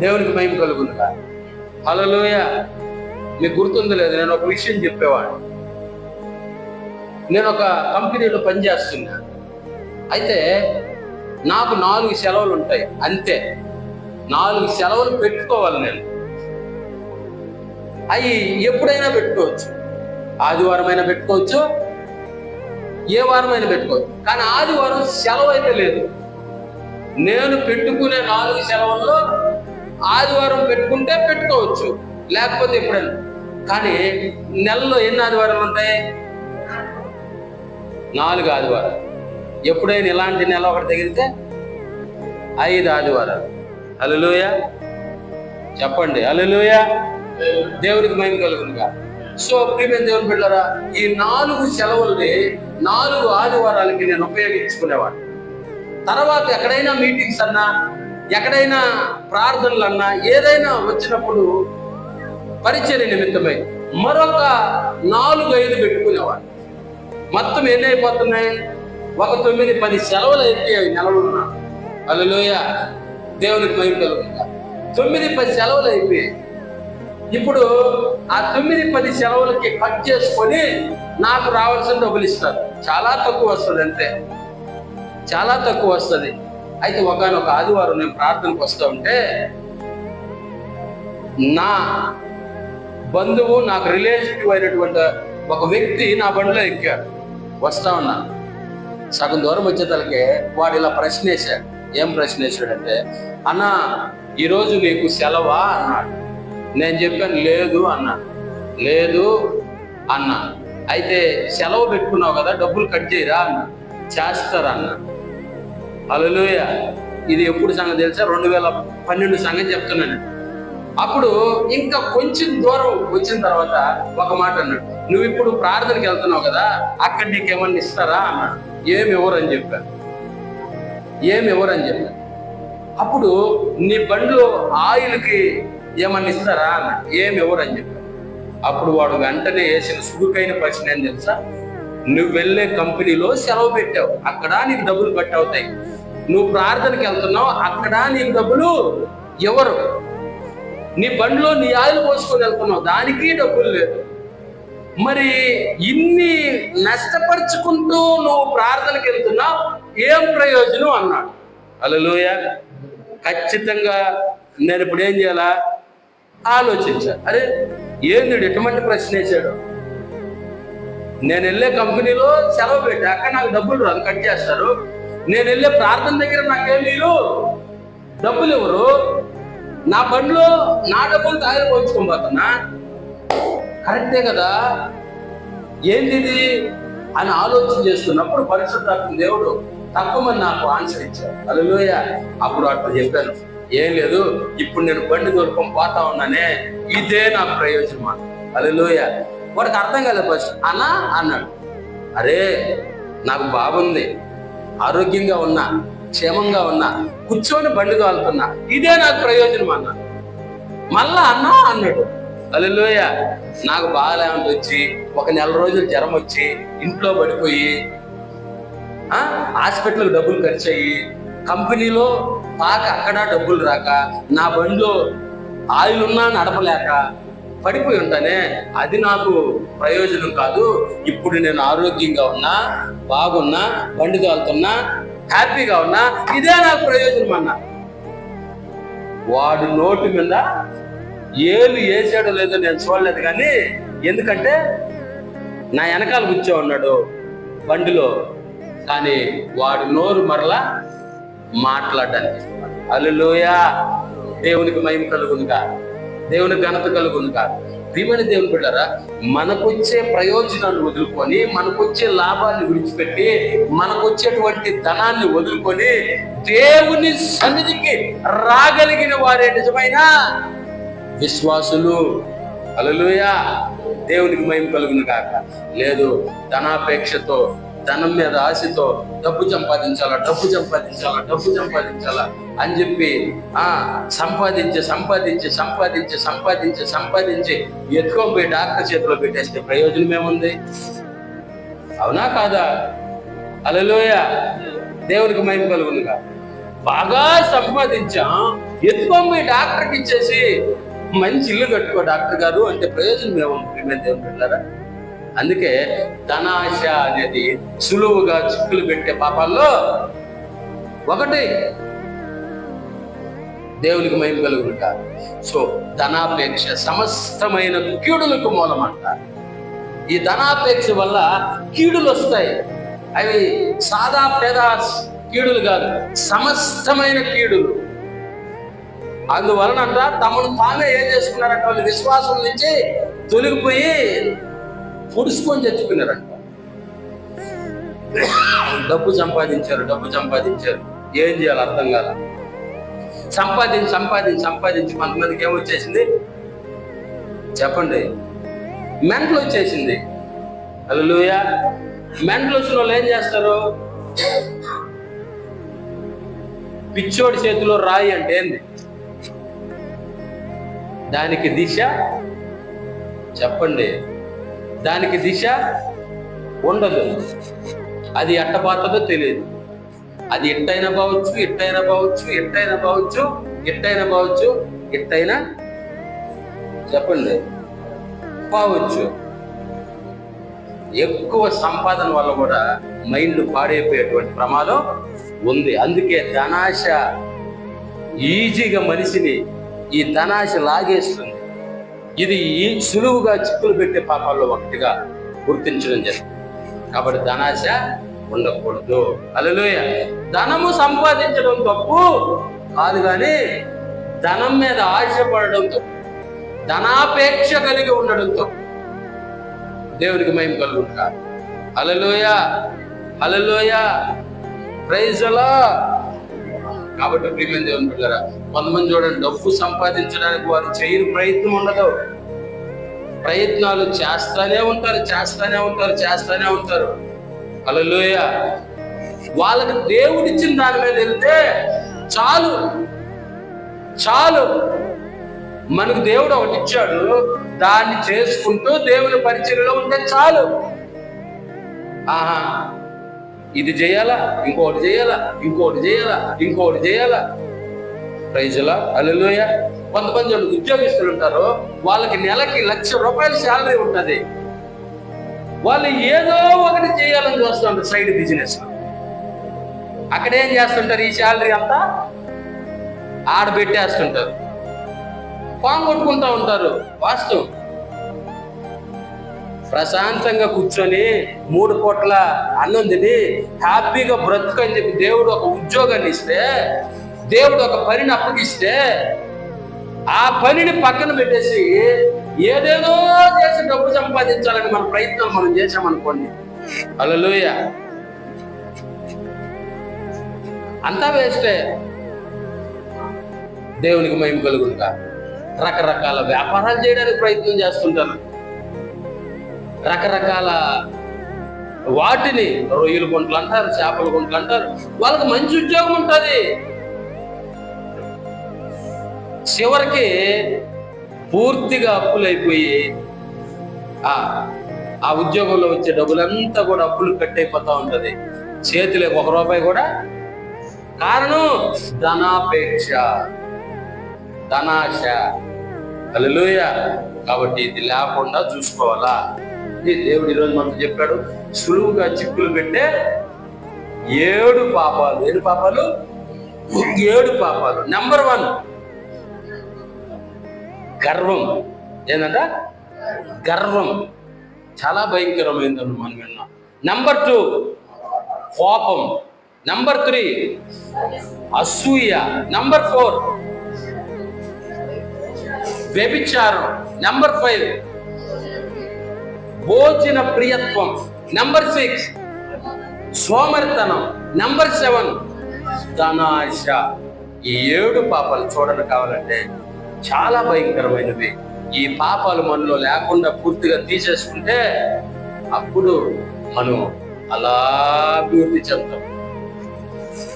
దేవునికి మహిమ కలుగునుగా. హల్లెలూయా. మీకు గుర్తుందో లేదు, నేను ఒక విషయం చెప్పేవాడిని. నేను ఒక కంపెనీలో పనిచేస్తున్నా. అయితే నాకు 4 సెలవులు ఉంటాయి అంతే. 4 సెలవులు పెట్టుకోవాలి నేను. అవి ఎప్పుడైనా పెట్టుకోవచ్చు. ఆదివారం అయినా పెట్టుకోవచ్చు, ఏ వారం అయినా పెట్టుకోవచ్చు. కానీ ఆదివారం సెలవు అయితే లేదు. నేను పెట్టుకునే 4 సెలవుల్లో ఆదివారం పెట్టుకుంటే పెట్టుకోవచ్చు, లేకపోతే ఎప్పుడైనా. కానీ నెలలో ఎన్ని ఆదివారాలు ఉంటాయి? 4 ఆదివారాలు. ఎప్పుడైనా ఇలాంటి నెల ఒకటి తగిలితే 5 ఆదివారాలు. హల్లెలూయా. చెప్పండి హల్లెలూయా. దేవునికి మహిమ కలుగునుగా. సో ప్రియమైన దేవుని బిడ్డలారా, ఈ 4 సెలవుల్ని 4 ఆదివారాలకి నేను ఉపయోగించుకునేవాడిని. తర్వాత ఎక్కడైనా మీటింగ్స్ అన్నా, ఎక్కడైనా ప్రార్థనలు అన్నా, ఏదైనా వచ్చినప్పుడు పరిచర్య నిమిత్తమై మరొక 4-5 పెట్టుకునేవాడిని. మొత్తం ఎన్ని అయిపోతున్నాయి? ఒక 9-10 సెలవులు అయిపోయాయి నెలలున్నా. హల్లెలూయా. దేవునికి మహిమ కలుగునుగా. 9-10 సెలవులు అయిపోయాయి. ఇప్పుడు ఆ 9-10 సెలవులకి కట్ చేసుకొని నాకు రావాల్సిన డబ్బులు ఇస్తారు. చాలా తక్కువ వస్తుంది, అంతే, చాలా తక్కువ వస్తుంది. అయితే ఒకనొక ఆదివారం నేను ప్రార్థనకు వస్తూ ఉంటే నా బంధువు, నాకు రిలేటివ్ అయినటువంటి ఒక వ్యక్తి నా బండిలో ఎక్కాడు. వస్తా ఉన్నా. సగం దూరం వచ్చేతలకే వాడు ఇలా ప్రశ్న వేశాడు. ఏం ప్రశ్న వేశాడంటే, అన్నా ఈరోజు నీకు సెలవా అన్నాడు. నేను చెప్పాను లేదు అన్నా. అయితే సెలవు పెట్టుకున్నావు కదా, డబ్బులు కట్ చేయరా అన్నా. చేస్తారా అన్నా. హల్లెలూయా. ఇది ఎప్పుడు సంగతి తెలుసా? 2012 సంగతి చెప్తున్నాను. అప్పుడు ఇంకా కొంచెం దూరం వచ్చిన తర్వాత ఒక మాట అన్నాడు, నువ్వు ఇప్పుడు ప్రార్థనకి వెళ్తున్నావు కదా, అక్కడ నీకేమన్నా ఇస్తారా అన్నాడు. ఏమి ఇవ్వరు అని చెప్పాను. ఏమి ఇవ్వరని చెప్పాను. అప్పుడు నీ బండిలో ఆయిల్కి ఏమన్నా ఇస్తారా అన్న, ఏమి ఇవ్వరని చెప్పాను. అప్పుడు వాడు వెంటనే వేసిన సుడుకైన ప్రశ్న ఏం తెలుసా? నువ్వు వెళ్ళే కంపెనీలో సెలవు పెట్టావు, అక్కడ నీకు డబ్బులు కట్ అవుతాయి. నువ్వు ప్రార్థనకి వెళ్తున్నావు, అక్కడ నీకు డబ్బులు ఎవరు? నీ బండిలో నీ ఆయిల్ పోసుకొని వెళ్తున్నావు, దానికి డబ్బులు లేదు. మరి ఇన్ని నష్టపరుచుకుంటూ నువ్వు ప్రార్థనకి వెళ్తున్నావు, ఏం ప్రయోజనం అన్నాడు. హల్లెలూయా. ఖచ్చితంగా నేను ఇప్పుడు ఏం చేయాలా ఆలోచించాను. అరే ఏంది ఎటువంటి ప్రశ్న వేసాడు? నేను వెళ్ళే కంపెనీలో సెలవు పెట్టి అక్కడ నాకు డబ్బులు రాదు, కట్ చేస్తారు. నేను వెళ్ళే ప్రార్థన దగ్గర నాకేం మీరు డబ్బులు ఎవరు? నా బండిలో నా డబ్బులు తాగిన పోల్చుకోబోతున్నా, కరెక్టే కదా, ఏంది అని ఆలోచన చేస్తున్నప్పుడు పరిశుద్ధాత్మ దేవుడు తక్కువని నాకు ఆన్సర్ ఇచ్చాడు. హల్లెలూయా. అప్పుడు అట్లా చెప్పాను, ఏం లేదు, ఇప్పుడు నేను బండి దొరకం పోతా ఉన్నానే, ఇదే నాకు ప్రయోజనం. హల్లెలూయా. వాడికి అర్థం కాలేదు ఫస్ట్. అన్నా అన్నాడు, అరే నాకు బాగుంది, ఆరోగ్యంగా ఉన్నా, క్షేమంగా ఉన్నా, కూర్చొని బండి తోలుతున్నా, ఇదే నాకు ప్రయోజనం అన్నా. మళ్ళా అన్నా అన్నాడు. హల్లెలూయా. నాకు బాగాలేమంటే వచ్చి ఒక నెల రోజులు జ్వరం వచ్చి ఇంట్లో పడిపోయి హాస్పిటల్కి డబ్బులు ఖర్చు అయ్యి కంపెనీలో అక్కడ డబ్బులు రాక నా బండిలో ఆయిల్ ఉన్నా నడపలేక పడిపోయి ఉంటానే, అది నాకు ప్రయోజనం కాదు. ఇప్పుడు నేను ఆరోగ్యంగా ఉన్నా, బాగున్నా, బండి తోలుతున్నా, హ్యాపీగా ఉన్నా, ఇదే నాకు ప్రయోజనం అన్నా. వాడు నోటి మీద ఏలు వేసాడో లేదో నేను చూడలేదు, కానీ ఎందుకంటే నా వెనకాల కూర్చో ఉన్నాడు బండిలో, కానీ వాడు నోరు మరలా మాట్లాడడానికి. హల్లెలూయా. దేవునికి మహిమ కలుగునుగా, దేవునికి ఘనత కలుగునుగా. ప్రియమైన దేవుని బిడ్డలారా, మనకొచ్చే ప్రయోజనాన్ని వదులుకొని, మనకొచ్చే లాభాన్ని విడిచిపెట్టి, మనకొచ్చేటువంటి ధనాన్ని వదులుకొని దేవుని సన్నిధికి రాగలిగిన వారే నిజమైన విశ్వాసులు. హల్లెలూయా. దేవునికి మహిమ కలుగును కాక. లేదు, ధనాపేక్షతో, ధనం మీద ఆశతో డబ్బు సంపాదించాలా, డబ్బు సంపాదించాలా, డబ్బు సంపాదించాలా అని చెప్పి సంపాదించి సంపాదించి సంపాదించి సంపాదించి సంపాదించి ఎత్తుకొని డాక్టర్ చేతిలో పెట్టేస్తే ప్రయోజనం ఏముంది? అవునా కాదా? హల్లెలూయా. దేవునికి మహిమ కలుగునుగా. బాగా సంపాదించాం, ఎత్తుకొని డాక్టర్కి ఇచ్చేసి మంచి ఇల్లు కట్టుకో డాక్టర్ గారు అంటే ప్రయోజనం ఏముంది? దేవుని బిడ్డలారా, అందుకే ధనాశ అనేది సులువుగా చిక్కులు పెట్టే పాపాల్లో ఒకటి. దేవునికి మహిమ కలుగునుగా. సో ధనాపేక్ష సమస్తమైన కీడులకు మూలం అంటారు. ఈ ధనాపేక్ష వల్ల కీడులు వస్తాయి. అవి సాదా పేద కీడులు కాదు, సమస్తమైన కీడులు. అందువలనంట తమను తామే ఏం చేసుకున్నారంట, వాళ్ళు విశ్వాసం నుంచి తొలగిపోయి పొడుచుకొని తెచ్చుకున్నారంట. డబ్బు సంపాదించారు, డబ్బు సంపాదించారు, ఏం చేయాలి అర్థం కాల. సంపాదించి సంపాదించి సంపాదించి కొంతమందికి ఏమొచ్చేసింది చెప్పండి? మెంటల్ వచ్చేసింది. హల్లెలూయా. మెంటల్ వచ్చిన వాళ్ళు ఏం చేస్తారు? పిచ్చోడి చేతిలో రాయి అంటే ఏంది? దానికి దిశ చెప్పండి. దానికి దిశ ఉండదు. అది ఎట్టబోతుందో తెలియదు. అది ఎట్టయినా బావచ్చు, ఎట్టయినా బావచ్చు, ఎట్టయినా బావచ్చు, ఎట్టయినా బావచ్చు, ఎట్టయినా చెప్పండి బావచ్చు. ఎక్కువ సంపాదన వల్ల కూడా మైండ్ పాడైపోయేటువంటి ప్రమాదం ఉంది. అందుకే ధనాశ ఈజీగా మనిషిని ఈ ధనాశ లాగేస్తుంది. ఇది సులువుగా చిక్కులు పెట్టే పాపాల్లో ఒకటిగా గుర్తించడం జరిగింది. కాబట్టి ధనాశ ఉండకూడదు. హల్లెలూయా. ధనము సంపాదించడం తప్పు కాదు, కానీ ధనం మీద ఆశపడడం తప్పు, ధనాపేక్ష కలిగి ఉండడం తప్పు. దేవునికి మహిమ కలుగునుగా. Hallelujah. Hallelujah. Praise the lord. కాబట్టి ప్రియమైన దేవుని బిడ్డలారా, కొంతమంది చూడండి, డబ్బు సంపాదించడానికి వారు చేయని ప్రయత్నం ఉండదు. ప్రయత్నాలు చేస్తానే ఉంటారు, చేస్తానే ఉంటారు, చేస్తానే ఉంటారు. హల్లెలూయా. వాళ్ళకి దేవుడిచ్చిన దాని మీద వెళ్తే చాలు. మనకు దేవుడు ఒకటి ఇచ్చాడు, దాన్ని చేసుకుంటూ దేవుని పరిచర్యలో ఉంటే చాలు. ఇది చేయాలా, ఇంకోటి చేయాలా. ప్రైజ్ లార్డ్, హల్లెలూయా. కొంతమంది ఉద్యోగస్తులు ఉంటారు, వాళ్ళకి నెలకి ₹1,00,000 శాలరీ ఉంటుంది. వాళ్ళు ఏదో ఒకటి చేయాలని చూస్తుంటారు, సైడ్ బిజినెస్. అక్కడ ఏం చేస్తుంటారు, ఈ శాలరీ అంతా ఆడబెట్టేస్తుంటారు, పాంగొట్టుకుంటా ఉంటారు. వాస్తవం. ప్రశాంతంగా కూర్చొని 3 పూట్ల అన్నం తిని హ్యాపీగా బ్రతుకని చెప్పి దేవుడు ఒక ఉద్యోగాన్ని ఇస్తే, దేవుడు ఒక పనిని అప్పగిస్తే, ఆ పనిని పక్కన పెట్టేసి ఏదేదో చేసి డబ్బు సంపాదించాలని మన ప్రయత్నం మనం చేసామనుకోండి, హల్లెలూయా, అంతా వేస్టే. దేవునికి మహిమ కలుగునుగా. రకరకాల వ్యాపారాలు చేయడానికి ప్రయత్నం చేస్తుంటారు, రకరకాల వాటిని రొయ్యల గుంటలు అంటారు, చేపల గుంటలు అంటారు. వాళ్ళకి మంచి ఉద్యోగం ఉంటుంది, చివరికి పూర్తిగా అప్పులైపోయి ఆ ఉద్యోగంలో వచ్చే డబ్బులంతా కూడా అప్పులు కట్టయిపోతా ఉంటది. చేతిలో ₹1 కూడా. కారణం ధనాపేక్ష, ధనాశ. హల్లెలూయా. కాబట్టి ఇది లేకుండా చూసుకోవాలా. దేవుడు ఈరోజు మనకు చెప్పాడు, సులువుగా చిక్కులు పెట్టే 7 పాపాలు. 7 పాపాలు? 7 పాపాలు. నెంబర్ 1 గర్వం. ఏంటంట? గర్వం. చాలా భయంకరమైందని మనం విన్నాం. నెంబర్ 2 కోపం. నెంబర్ 3 అసూయ. నెంబర్ 4 వ్యభిచారం. నెంబర్ 5 భోజన ప్రియత్వం. నెంబర్ 6 సోమరితనం. నెంబర్ 7 ధనాశ. ఈ 7 పాపాలు చూడండి కావాలంటే చాలా భయంకరమైనవి. ఈ పాపాలు మనలో లేకుండా పూర్తిగా తీసేసుకుంటే అప్పుడు మనం అలా అభివృద్ధి చెందాం.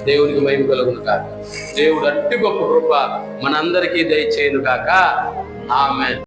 దేవునికి మహిమ కలుగును కాక. దేవుడు అట్టి గొప్ప కృప మనందరికీ దయచేయును కాక. ఆమేన్.